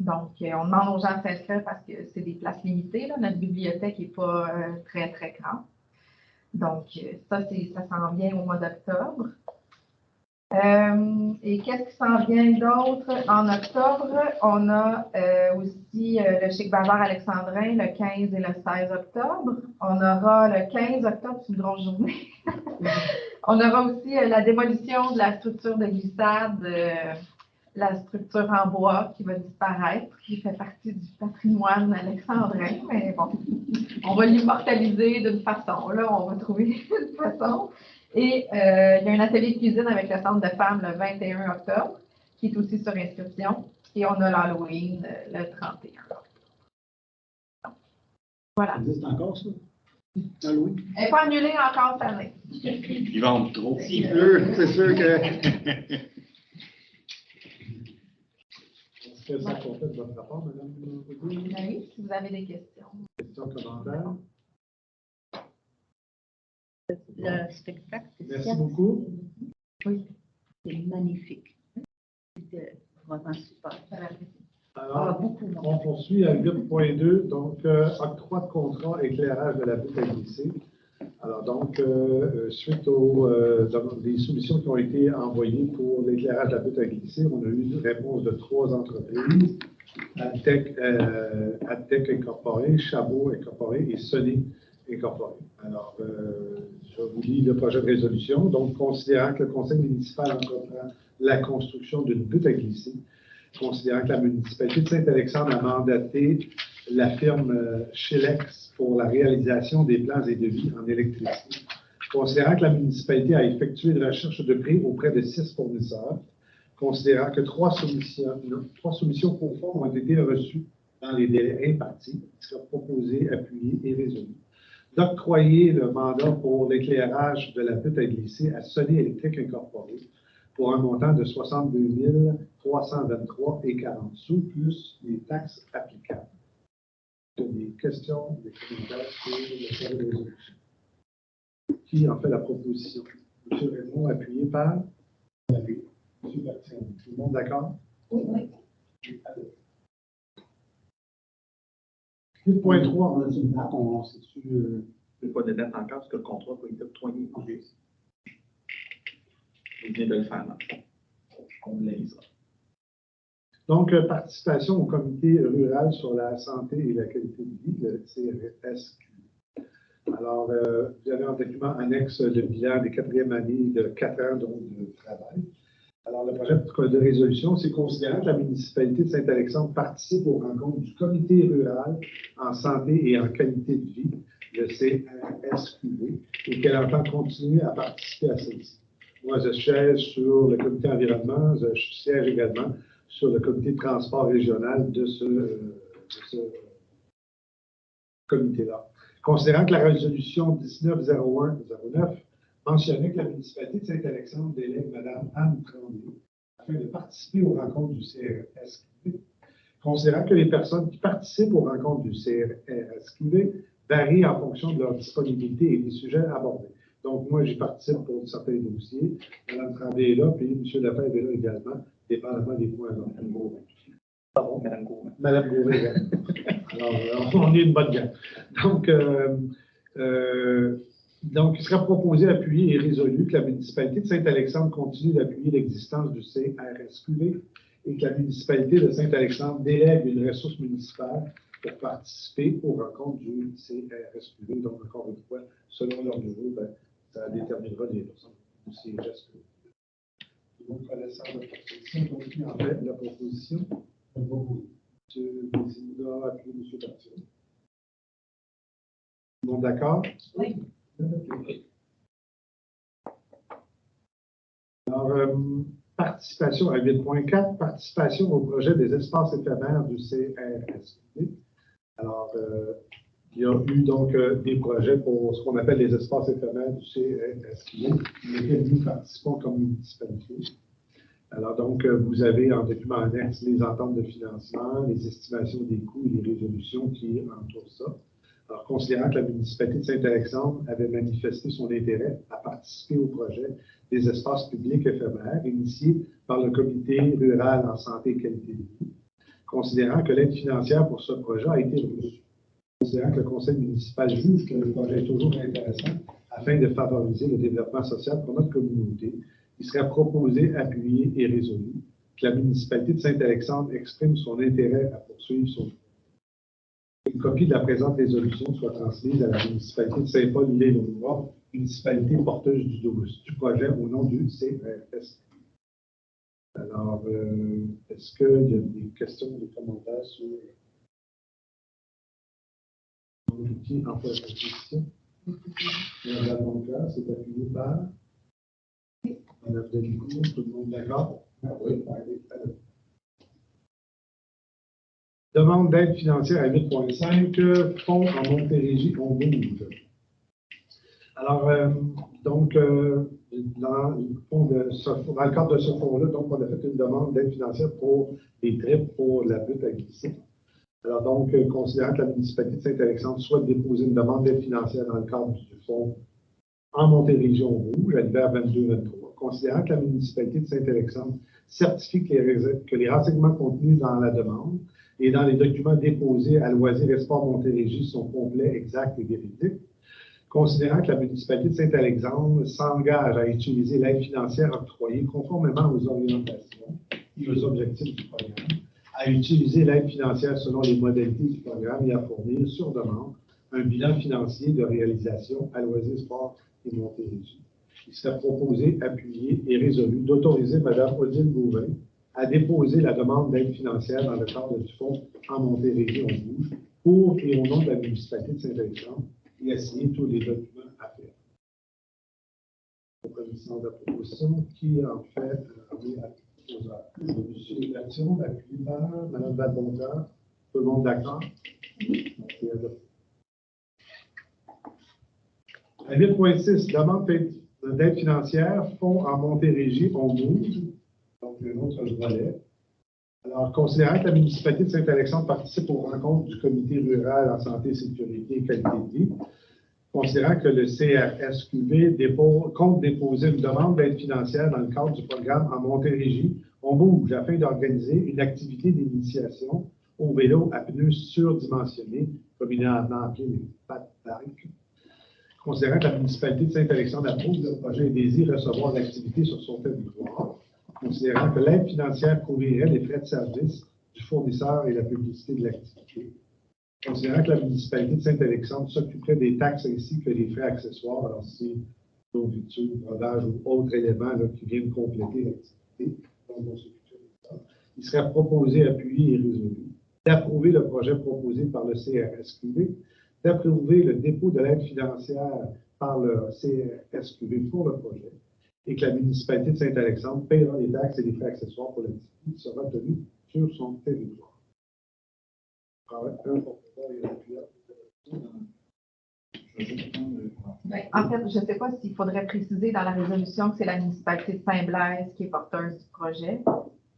Speaker 13: Donc, on demande aux gens de s'inscrire parce que c'est des places limitées. Là. Notre bibliothèque n'est pas très, très grande. Donc, ça s'en vient au mois d'octobre. Et qu'est-ce qui s'en vient d'autre? En octobre, on a aussi le Chic Bazar Alexandrin le 15 et le 16 octobre. On aura le 15 octobre, c'est une grosse journée. On aura aussi la démolition de la structure de glissade, la structure en bois qui va disparaître, qui fait partie du patrimoine alexandrin. Mais bon, on va l'immortaliser d'une façon. Là, on va trouver une façon. Et il y a un atelier de cuisine avec le centre de femmes le 21 octobre, qui est aussi sur inscription. Et on a l'Halloween le 31 octobre. Voilà.
Speaker 8: Ça existe encore, ça? Ah oui.
Speaker 13: Elle n'est pas annulée encore cette année.
Speaker 1: Ils vendent trop.
Speaker 8: Il pleut, c'est sûr que.
Speaker 2: Est-ce que ça complète votre rapport, Mme Legault?
Speaker 13: Oui, si vous avez des questions.
Speaker 2: Questions, commentaires?
Speaker 4: Le spectacle, c'est
Speaker 2: Merci beaucoup.
Speaker 4: Oui, c'est magnifique. C'était vraiment super.
Speaker 2: Alors,
Speaker 4: beaucoup.
Speaker 2: on poursuit à 8.2, donc octroi de contrat éclairage de la butte à glisser. Alors donc, suite aux des soumissions qui ont été envoyées pour l'éclairage de la butte à glisser, on a eu une réponse de 3 entreprises, Adtech Incorporé, Chabot Incorporé et Sony Incorporé. Alors, je vous lis le projet de résolution. Donc, considérant que le conseil municipal entreprend la construction d'une butte à glisser, considérant que la municipalité de Saint-Alexandre a mandaté la firme Chilex pour la réalisation des plans et devis en électricité, considérant que la municipalité a effectué une recherche de prix auprès de 6 fournisseurs, considérant que 3 soumissions pour fonds ont été reçues dans les délais impartis, qui seront proposées, appuyées et résolues, d'octroyer le mandat pour l'éclairage de la butte à glisser à Sony Électrique Incorporé pour un montant de 62 323,40 sous, plus les taxes applicables. Des questions, des commentaires sur le projet de résolution. Qui en fait la proposition? M. Raymond, appuyé par M. Bertin. Tout le monde d'accord?
Speaker 4: Oui.
Speaker 2: 8.3.
Speaker 8: On a une date, on sait-tu.
Speaker 7: Il n'y a pas de date encore parce que le contrat peut être octroyé. Vous venez de le faire, là. On l'aise.
Speaker 2: Donc, participation au comité rural sur la santé et la qualité de vie, le CRSQ. Alors, vous avez en document annexe le bilan des 4e années de 4 ans de travail. Alors, le projet de résolution, c'est considérant que la municipalité de Saint-Alexandre participe aux rencontres du comité rural en santé et en qualité de vie, le CRSQV, et qu'elle entend continuer à participer à celle-ci. Moi, je siège sur le comité environnement, je siège également sur le comité de transport régional de ce comité-là. Considérant que la résolution 1901-09 mentionnait que la municipalité de Saint-Alexandre délègue Mme Anne Tremblay afin de participer aux rencontres du CRSQV, considérant que les personnes qui participent aux rencontres du CRSQV varient en fonction de leur disponibilité et des sujets abordés. Donc, moi, j'y participe pour certains dossiers. Mme Tremblay est là, puis M. Lefebvre est là également, dépendamment des points.
Speaker 7: Pardon, Mme Gauvin.
Speaker 2: Mme Gauvin. Alors, on est une bonne gang. Donc, il sera proposé, appuyé et résolu que la municipalité de Saint-Alexandre continue d'appuyer l'existence du CRSQV et que la municipalité de Saint-Alexandre délègue une ressource municipale pour participer aux rencontres du CRSQV. Donc, encore une fois, selon leur niveau, ça déterminera les personnes du CRSQV. Tout le monde connaissant la proposition, donc, en fait, la proposition. M. Bézina, appuyé M. Berthier. Tout le monde d'accord?
Speaker 4: Oui.
Speaker 2: Alors, participation à 8.4, participation au projet des espaces éphémères du CRSQV. Alors, il y a eu donc des projets pour ce qu'on appelle les espaces éphémères du CRSQV, lesquels nous participons comme municipalité. Alors, donc, vous avez en document annexe les ententes de financement, les estimations des coûts et les résolutions qui entourent ça. Alors, considérant que la municipalité de Saint-Alexandre avait manifesté son intérêt à participer au projet des espaces publics éphémères initié par le comité rural en santé et qualité de vie, considérant que l'aide financière pour ce projet a été reçue, considérant que le conseil municipal juge que le projet est toujours intéressant afin de favoriser le développement social pour notre communauté, il serait proposé, appuyé et résolu que la municipalité de Saint-Alexandre exprime son intérêt à poursuivre son projet. Une copie de la présente résolution soit transmise à la municipalité de Saint-Paul-l'Île-aux-Noix, municipalité porteuse du projet au nom du CRS. Alors, est-ce qu'il y a des questions, des commentaires sur l'outil en fait la proposition? Madame Monclar, c'est appuyé par Madame Delicourt, tout le monde d'accord? Oui, allez. Demande d'aide financière à 8,5, fonds en Montérégie, on bouge. Alors, dans le cadre de ce fonds-là, donc, on a fait une demande d'aide financière pour des trips pour la butte à glisser. Alors, donc, considérant que la municipalité de Saint-Alexandre souhaite déposer une demande d'aide financière dans le cadre du fonds en Montérégie, on bouge, à l'hiver 22-23, considérant que la municipalité de Saint-Alexandre certifie que les renseignements contenus dans la demande et dans les documents déposés à Loisirs et Sports Montérégie sont complets, exacts et véridiques. Considérant que la municipalité de Saint-Alexandre s'engage à utiliser l'aide financière octroyée conformément aux orientations et aux objectifs du programme, à utiliser l'aide financière selon les modalités du programme et à fournir sur demande un bilan financier de réalisation à Loisirs, Sports et Montérégie. Il serait proposé, appuyé et résolu d'autoriser Mme Odile Gauvin à déposer la demande d'aide financière dans le cadre du fonds en Montérégie, on bouge, pour et au nom de la municipalité de Saint-Alexandre et à signer tous les documents à faire. Connaissance de la proposition qui en fait Monsieur l'action appuyée par Mme Vadeboncoeur. Tout le monde d'accord? À 8,6, demande d'aide financière, fonds en Montérégie, on bouge. Donc, un autre volet. Alors, considérant que la municipalité de Saint-Alexandre participe aux rencontres du comité rural en santé, sécurité et qualité de vie, considérant que le CRSQV compte déposer une demande d'aide financière dans le cadre du programme en Montérégie, on bouge afin d'organiser une activité d'initiation au vélo à pneus surdimensionnés, communément appelé les PAT-BARC. Considérant que la municipalité de Saint-Alexandre approuve le projet et désire recevoir l'activité sur son territoire, considérant que l'aide financière couvrirait les frais de service du fournisseur et la publicité de l'activité, considérant que la municipalité de Saint-Alexandre s'occuperait des taxes ainsi que des frais accessoires, alors c'est nourriture, brodage ou autres éléments là, qui viennent compléter l'activité, donc on s'occuperait de ça. Il serait proposé, appuyé et résolu d'approuver le projet proposé par le CRSQV, d'approuver le dépôt de l'aide financière par le CRSQV pour le projet, et que la municipalité de Saint-Alexandre paiera les taxes et les frais accessoires pour l'activité qui sera tenue sur son territoire.
Speaker 13: En fait, je ne sais pas s'il faudrait préciser dans la résolution que c'est la municipalité de Saint-Blaise qui est porteuse du projet.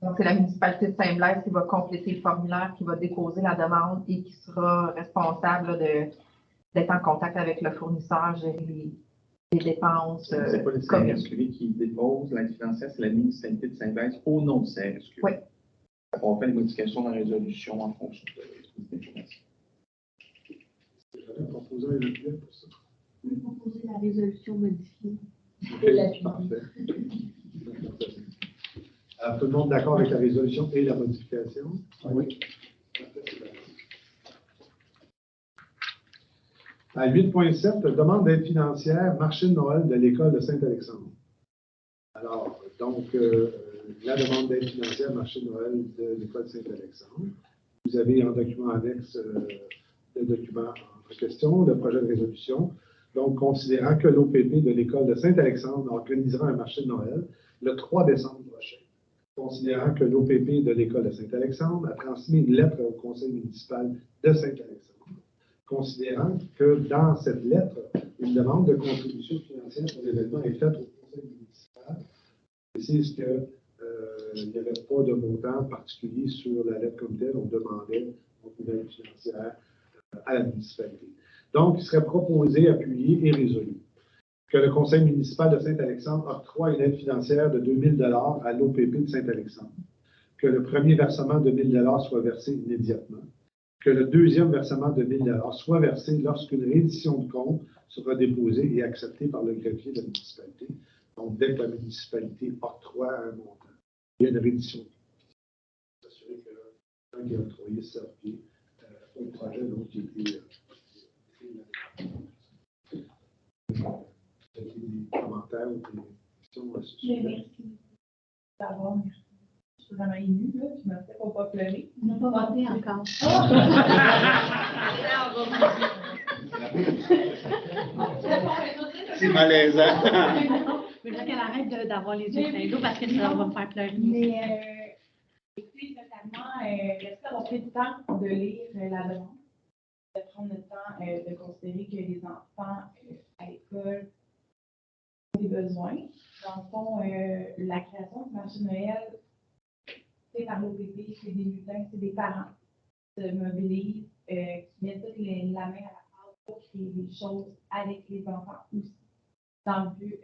Speaker 13: Donc, c'est la municipalité de Saint-Blaise qui va compléter le formulaire, qui va déposer la demande et qui sera responsable d'être en contact avec le fournisseur, gérer les dépenses.
Speaker 7: C'est pas le CRSQV qui dépose l'aide financière, c'est la municipalité de Saint-Blaise au nom du CRSQV.
Speaker 13: Oui.
Speaker 7: On fait des modifications dans la résolution en fonction de l'information.
Speaker 10: Je vais proposer la résolution modifiée.
Speaker 2: Parfait. Alors, tout le monde d'accord avec la résolution et la modification? Oui. À 8,7, demande d'aide financière, marché de Noël de l'école de Saint-Alexandre. Alors, donc, la demande d'aide financière, marché de Noël de l'école de Saint-Alexandre. Vous avez en document annexe le document en question, le projet de résolution. Donc, considérant que l'OPP de l'école de Saint-Alexandre organisera un marché de Noël le 3 décembre prochain. Considérant que l'OPP de l'école de Saint-Alexandre a transmis une lettre au conseil municipal de Saint-Alexandre. Considérant que dans cette lettre, une demande de contribution financière pour l'événement est faite au conseil municipal, précise qu'il n'y avait pas de montant particulier sur la lettre comme telle, on demandait une aide financière à la municipalité. Donc, il serait proposé, appuyé et résolu que le conseil municipal de Saint-Alexandre octroie une aide financière de 2 000 à l'OPP de Saint-Alexandre, que le premier versement de 1 000 soit versé immédiatement, que le deuxième versement de 1 000 soit versé lorsqu'une réédition de compte sera déposée et acceptée par le greffier de la municipalité. Donc, dès que la municipalité octroie un montant, il y a une réédition de compte. S'assurer que le temps qui est octroyé sert bien au projet donc, qui était des commentaires ou des questions à ce sujet.
Speaker 6: Merci d'avoir. Je suis vraiment émue, là. Tu m'as fait pour pas pleurer.
Speaker 10: On n'a pas voté encore.
Speaker 8: C'est malaisant.
Speaker 10: Je veux dire qu'elle arrête d'avoir les yeux pleins d'eau parce que ça va me faire pleurer.
Speaker 6: Mais, écoutez, totalement, merci d'avoir pris le temps de lire la demande, de prendre le temps de considérer que les enfants à l'école ont des besoins. Dans le fond, la création du marché de Noël, c'est par l'OPP, c'est des mutins, c'est des parents qui se mobilisent, qui mettent toute la main à la pâte pour créer des choses avec les enfants aussi, dans le but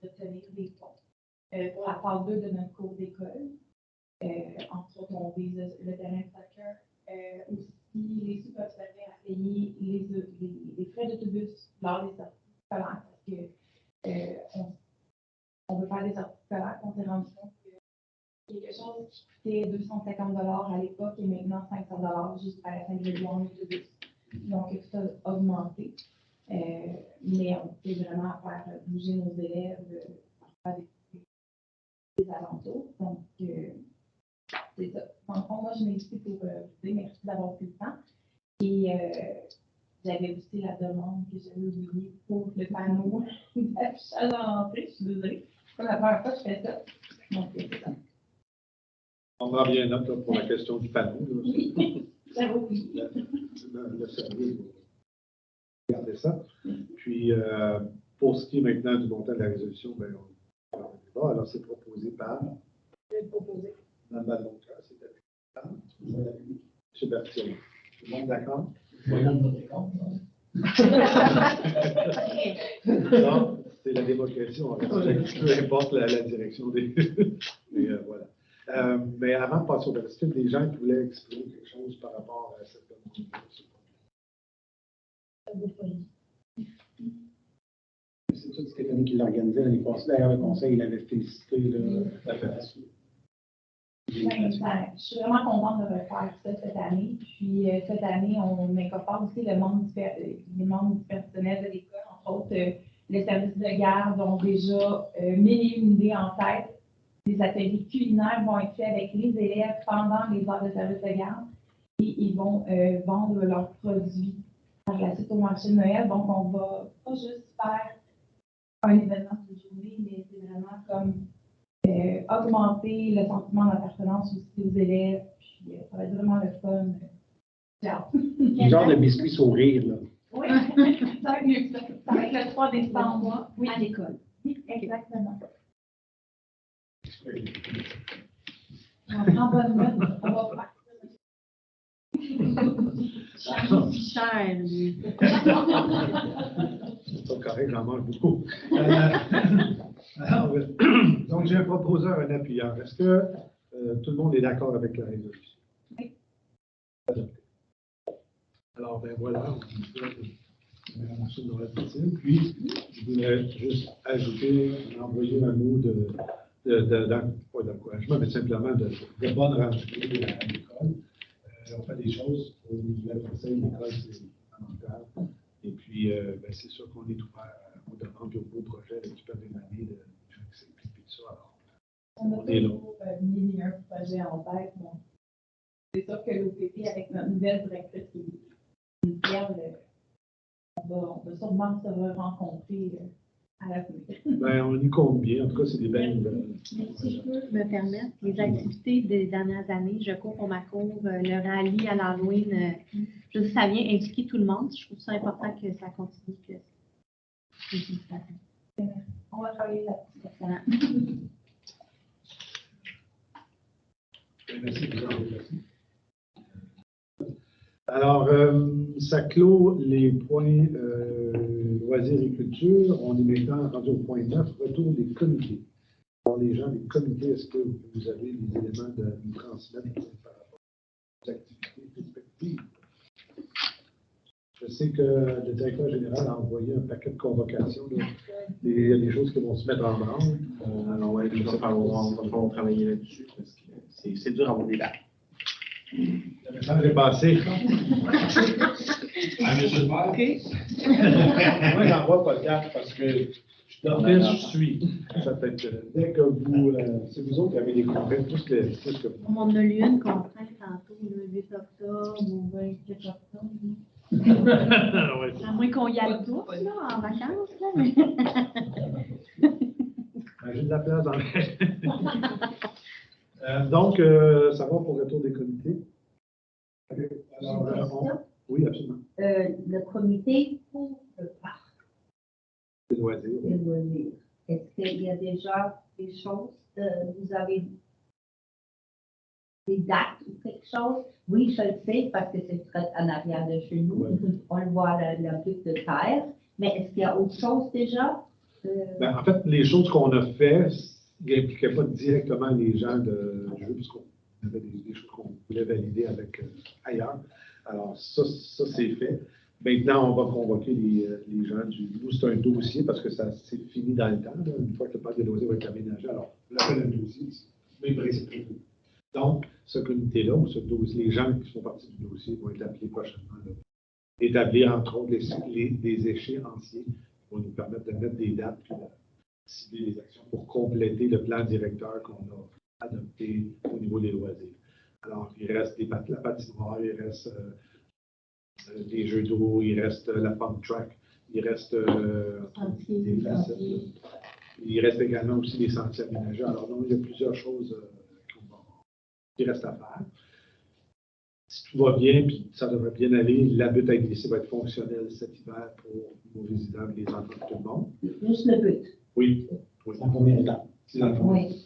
Speaker 6: d'obtenir des fonds. Pour la phase 2 de notre cours d'école, entre autres, on vise le terrain de soccer. Aussi, les sous peuvent servir à payer les frais d'autobus lors des sorties scolaires parce que on veut faire des sorties scolaires. On s'est rendu compte que quelque chose qui coûtait 250 $ à l'époque est maintenant 500 $ juste à la Saint-Grégoire en autobus. Donc, tout a augmenté. Mais on peut vraiment faire bouger nos élèves avec des alentours. Donc, c'est ça. En fond, moi, je m'explique pour vous dire merci d'avoir pris le temps. Et j'avais aussi la demande que j'avais oubliée pour le panneau d'affichage en entrée. Je suis désolée. C'est la première fois que je fais ça. Donc, c'est ça.
Speaker 2: On prend bien note là, pour la question du panneau. Là.
Speaker 6: Oui, j'avais oublié.
Speaker 2: Le service, regardez ça. Puis, pour ce qui est maintenant du montant de la résolution, ben, on va en débat. Alors, c'est proposé par.
Speaker 6: Je vais le proposer.
Speaker 2: Mme Monca, c'est d'accord. M. Bertillon. Tout le monde d'accord? Non, c'est la démocratie, on respecte, peu importe la direction des. Mais voilà. Mais avant de passer au reste, est-ce qu'il y a des gens qui voulaient exprimer quelque chose par rapport à cette demande?
Speaker 8: C'est tout Stéphanie qui l'organisait l'année passée. D'ailleurs, le conseil, il avait félicité la fédération.
Speaker 6: Je suis vraiment contente de refaire ça cette année. Puis cette année, on incorpore aussi les membres du personnel de l'école. Entre autres, les services de garde ont déjà mille et une idées en tête. Les ateliers culinaires vont être faits avec les élèves pendant les heures de service de garde. Et ils vont vendre leurs produits par la suite au marché de Noël. Donc, on va pas juste faire un événement de journée, mais c'est vraiment comme augmenter le sentiment d'appartenance aussi aux élèves. Puis, ça va être vraiment le fun.
Speaker 8: Un genre de biscuit sourire, là.
Speaker 6: Oui, ça va être mieux que ça. Ça va être le 3 décembre. Oui,
Speaker 10: à l'école.
Speaker 6: Oui, exactement. On prend bonne note. On va faire.
Speaker 10: C'est cher, lui.
Speaker 2: C'est pas correct, j'en mange beaucoup. Alors, donc, j'ai un proposeur, un appuyeur. Est-ce que tout le monde est d'accord avec la résolution?
Speaker 6: Oui.
Speaker 2: Alors, ben voilà, on a sur la piscine. Puis, je voudrais juste ajouter, envoyer un mot pas d'encouragement, mais simplement de bonne rentrée à l'école. On fait des choses au niveau du conseil, l'école, c'est fondamental. Et puis, ben, c'est sûr qu'on est ouvert aux demandes et aux beaux projets avec Super Démané, de gens qui s'impliquent et tout ça. Alors,
Speaker 6: on est toujours mille et un projets en tête. Donc, c'est sûr que l'OPP, avec notre nouvelle directrice initiale, on va sûrement se rencontrer à la fin.
Speaker 2: Ben, on y compte bien. En tout cas, c'est des belles nouvelles.
Speaker 10: Mais si je peux me permettre, les activités des dernières années, je cours pour ma cour, le rallye à l'Halloween, je dis ça vient impliquer tout le monde. Je trouve ça important que ça continue.
Speaker 6: On va travailler là-dessus.
Speaker 2: Merci. Alors, ça clôt les points loisirs et culture. On est maintenant rendu au point 9, retour des comités. Alors, les gens des comités, est-ce que vous avez des éléments de nous transmettre par rapport aux activités respectives? Je sais que le directeur général a envoyé un paquet de convocations. Il y a des choses qui vont se mettre en branle.
Speaker 7: Alors, oui, il va falloir travailler là-dessus parce que c'est dur à avoir des dates.
Speaker 2: Le message est passé.
Speaker 11: Monsieur le maire?
Speaker 2: OK. Moi, j'en vois pas de date parce que je suis. Ça fait que dès que vous, c'est vous autres qui avez des contraintes, plus que vous.
Speaker 10: On en a lu une contrainte tantôt, le 8 octobre ou 27 octobre. À moins qu'on y aille tous, là, en vacances, là. Mais...
Speaker 2: J'ai de la place dans le... Donc, ça va pour le tour des comités. Alors, oui, absolument.
Speaker 4: Le comité pour le parc.
Speaker 2: Les loisirs.
Speaker 4: Les loisirs. Est-ce qu'il y a déjà des choses, vous avez des dates ou quelque chose? Oui, je le sais parce que c'est très en arrière de chez nous.
Speaker 2: Ouais.
Speaker 4: On le voit, le but de terre. Mais est-ce qu'il y a autre chose déjà?
Speaker 2: En fait, les choses qu'on a fait n'impliquaient pas directement les gens du jeu, puisqu'on avait des choses qu'on voulait valider avec ailleurs. Alors, ça c'est fait. Maintenant, on va convoquer les gens du. Nous, c'est un dossier parce que ça c'est fini dans le temps. Là, une fois que le parc des loisirs va être aménagé, alors, on appelle un dossier, mais c'est prévu. Donc, ce comité-là, ou ce dossier, les gens qui font partie du dossier vont être appelés prochainement. Là, établir, entre autres, des échéanciers qui vont nous permettre de mettre des dates et de cibler les actions pour compléter le plan directeur qu'on a adopté au niveau des loisirs. Alors, il reste la patinoire, il reste des jeux d'eau, il reste la pump track, il reste des facettes. Il reste également aussi les sentiers aménagés. Alors, donc, il y a plusieurs choses qui restent à faire. Si tout va bien, puis ça devrait bien aller, la butte à glisser va être fonctionnelle cet hiver pour nos résidents et les enfants de tout le monde.
Speaker 4: Juste le but.
Speaker 2: Oui.
Speaker 8: C'est la première étape.
Speaker 2: C'est la première.
Speaker 4: Oui.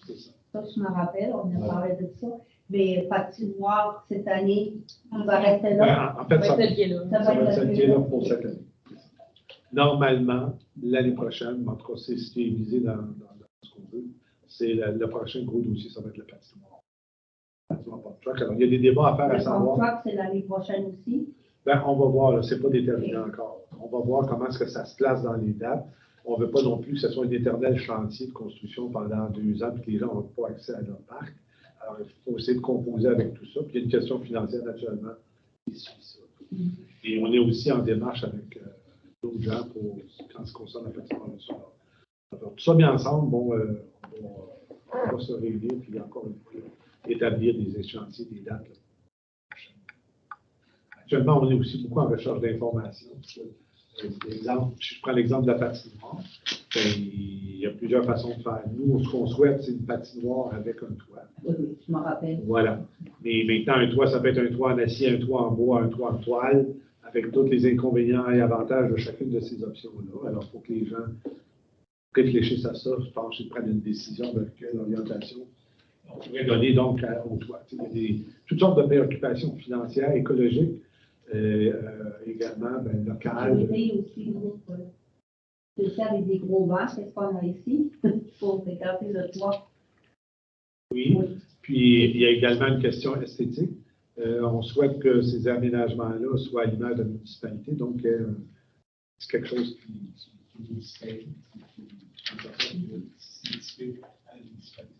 Speaker 4: Ça, je me rappelle, on a parlé de ça. Mais patinoire, cette année, on va rester là.
Speaker 2: En fait, ça va
Speaker 12: être
Speaker 2: être qui est là pour cette année. Normalement, l'année prochaine, en tout cas, c'est ce qui est visé dans ce qu'on veut, c'est le prochain gros dossier, ça va être le patinoire. Alors, il y a des débats à faire à savoir.
Speaker 4: Le contrat, c'est l'année prochaine aussi.
Speaker 2: On va voir, ce n'est pas déterminé encore. On va voir comment est-ce que ça se place dans les dates. On ne veut pas non plus que ce soit un éternel chantier de construction pendant 2 ans et que les gens n'ont pas accès à leur parc. Alors, il faut essayer de composer avec tout ça. Puis, il y a une question financière, naturellement, qui suit ça. Et on est aussi en démarche avec d'autres gens quand ce concerne la patinoire de soir. Alors, tout ça mis ensemble, on va se réunir, puis encore une fois, établir des échéanciers, des dates. Actuellement, on est aussi beaucoup en recherche d'informations. Je prends l'exemple de la patinoire. Il y a plusieurs façons de faire. Nous, ce qu'on souhaite, c'est une patinoire avec un toit.
Speaker 4: Oui, je m'en rappelle.
Speaker 2: Voilà. Mais maintenant, un toit, ça peut être un toit en acier, un toit en bois, un toit en toile, avec tous les inconvénients et avantages de chacune de ces options-là. Alors, il faut que les gens réfléchissent à ça, je pense, et prennent une décision de quelle orientation on pourrait donner donc au toit. Il y a toutes sortes de préoccupations financières, écologiques, également locales.
Speaker 4: J'ai aussi c'est avec des gros vents, qu'est-ce qu'on a ici pour écarter le toit.
Speaker 2: Oui. Puis il y a également une question esthétique. On souhaite que ces aménagements-là soient à l'image de la municipalité, donc c'est quelque chose qui nous fait à la municipalité.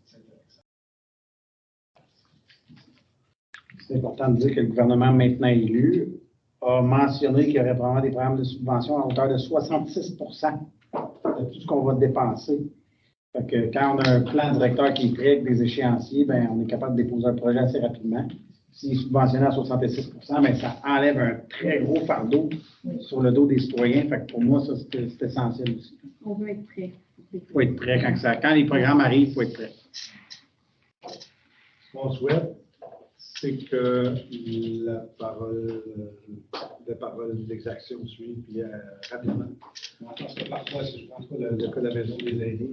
Speaker 8: C'est important de dire que le gouvernement maintenant élu a mentionné qu'il y aurait probablement des programmes de subvention à hauteur de 66 de tout ce qu'on va dépenser. Fait que quand on a un plan directeur qui est prêt avec des échéanciers, on est capable de déposer un projet assez rapidement. S'il est subventionné à 66 ça enlève un très gros fardeau sur le dos des citoyens. Fait que pour moi, ça, c'est essentiel aussi.
Speaker 10: On veut être prêt.
Speaker 8: Il faut être prêt. Quand les programmes arrivent, il faut être prêt.
Speaker 2: Ce qu'on souhaite, c'est que la parole d'exaction suit, puis rapidement. Parce que parfois, si je prends pas le cas de la maison des aînés,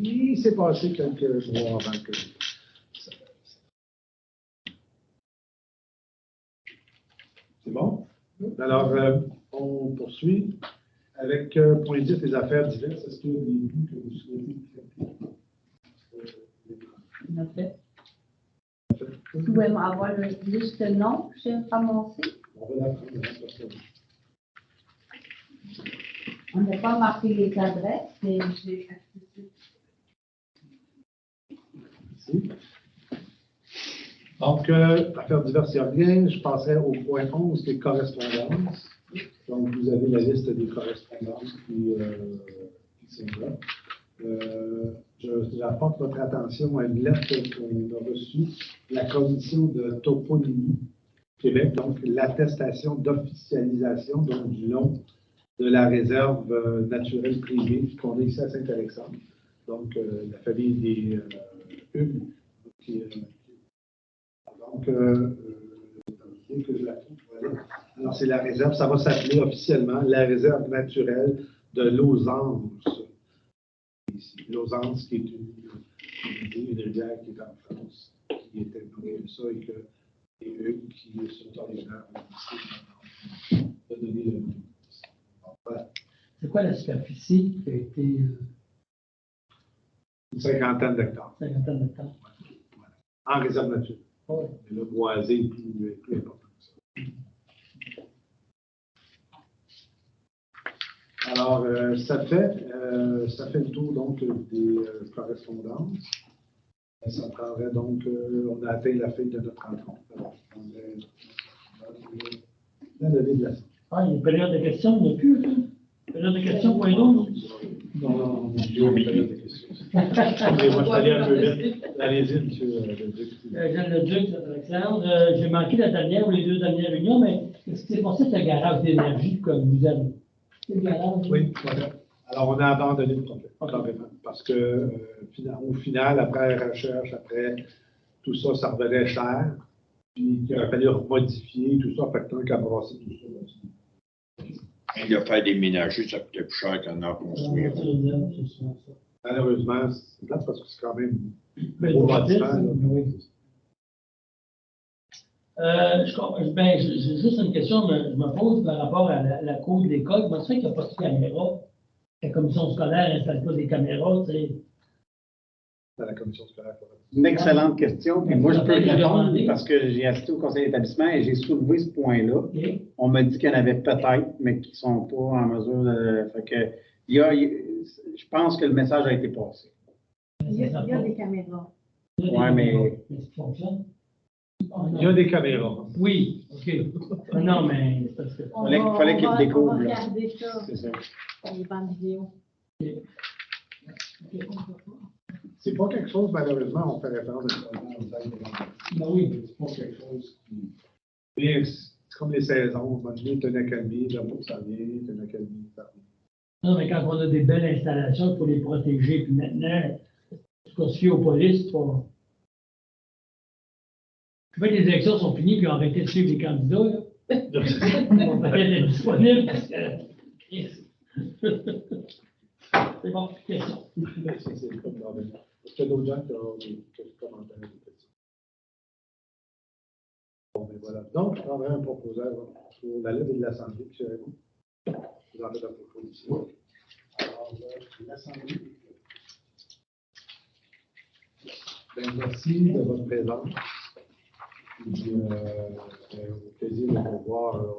Speaker 2: il s'est passé quelques mois avant que ça. C'est bon? Alors, on poursuit avec point 10, les affaires diverses. Est-ce qu'il y a des buts que vous souhaitez traiter?
Speaker 4: Vous pouvez m'avoir juste le nom que j'ai ramassé?
Speaker 2: On va l'apprendre.
Speaker 4: On n'a pas marqué les adresses, mais j'ai accès.
Speaker 2: Merci. Donc, affaires diverses, il n'y a rien. Je passerai au point 11, qui est correspondance. Donc, vous avez la liste des correspondances qui sont là. J'apporte votre attention à une lettre qu'on a reçue de la Commission de toponymie Québec, donc l'attestation d'officialisation du nom de la réserve naturelle privée qu'on a ici à Saint-Alexandre. Donc, la famille des Hugues Donc, que je la trouve, voilà. Alors, c'est la réserve, ça va s'appeler officiellement la réserve naturelle de Lausanne. Lausanne, qui est une rivière qui est en France, qui était près de ça et que les Hugues qui sont originaires de donner le nom. Voilà.
Speaker 5: C'est quoi la superficie qui a été
Speaker 2: Une cinquantaine d'hectares. En réserve naturelle.
Speaker 5: Ouais.
Speaker 2: Mais le boisé est plus important que ça. Alors, ça fait le tour donc des correspondances. Ça prendrait donc, on a atteint la fin de notre rencontre. Alors, je prendrais la levée de la séance.
Speaker 5: Ah, il y a une période de questions, il n'y a plus, hein? Période de questions, point d'eau?
Speaker 2: Non, il y a une période de questions. Moi, je suis allé un peu vite. Allez-y, monsieur le Duc.
Speaker 5: Jean Leduc, notre excellence. J'ai manqué la dernière ou les deux dernières réunions, mais qu'est-ce qui s'est passé avec le garage d'énergie comme vous avez? C'est le garage?
Speaker 2: Oui, voilà. Alors, on a abandonné le projet, carrément, parce que, au final, après la recherche, après tout ça, ça revenait cher, puis il a fallu remodifier tout ça, fait que tant qu'à brasser tout ça.
Speaker 1: Il a fait déménager, ça coûtait plus cher qu'en a construit.
Speaker 2: Malheureusement, c'est plate parce que c'est quand même
Speaker 5: Mais
Speaker 2: un beau
Speaker 5: bon,
Speaker 2: bâtiment.
Speaker 5: oui. J'ai juste une question que je me pose par rapport à la cour de l'école. Comment ça fait qu'il n'y a pas de caméra? La commission scolaire n'installe pas des caméras, tu sais.
Speaker 2: Dans la commission scolaire.
Speaker 8: Une excellente question. Puis moi, je peux répondre parce que j'ai assisté au conseil d'établissement et j'ai soulevé ce point-là.
Speaker 5: Okay.
Speaker 8: On m'a dit qu'il y en avait peut-être, mais qui ne sont pas en mesure de. Fait que, je pense que le message a été passé.
Speaker 10: Il y a des caméras.
Speaker 8: Oui, mais.
Speaker 5: Est-ce qu'ils fonctionnent?
Speaker 2: Il y a des caméras.
Speaker 5: Oui, OK. Non, mais c'est parce que.
Speaker 8: Il fallait qu'ils le découvrent.
Speaker 10: On va
Speaker 8: là.
Speaker 10: regarder ça
Speaker 8: C'est ça.
Speaker 10: sur les bandes vidéo.
Speaker 2: C'est pas quelque chose, malheureusement, on fait référence à
Speaker 5: Ben oui.
Speaker 2: c'est pas quelque chose qui. Mais c'est comme les saisons. À un moment donné, tu as une accalmie, là, ça vient, tu as une accalmie, ça vient.
Speaker 5: Non, mais quand on a des belles installations, il faut les protéger. Puis maintenant, ce qu'on se fie aux polices, il faut. Je sais que les élections sont finies, puis on a arrêté de suivre les candidats. Là. Ils vont peut-être être disponibles parce que. C'est bon, question.
Speaker 2: C'est comme dans le. Est-ce qu'il y a d'autres gens qui ont des commentaires, des questions? Bon, ben voilà. Donc, je prendrai un proposeur sur la levée de l'Assemblée, puis vous en faites la proposition. Alors, l'Assemblée. Ben, merci de votre présence. Puis, au plaisir de vous voir.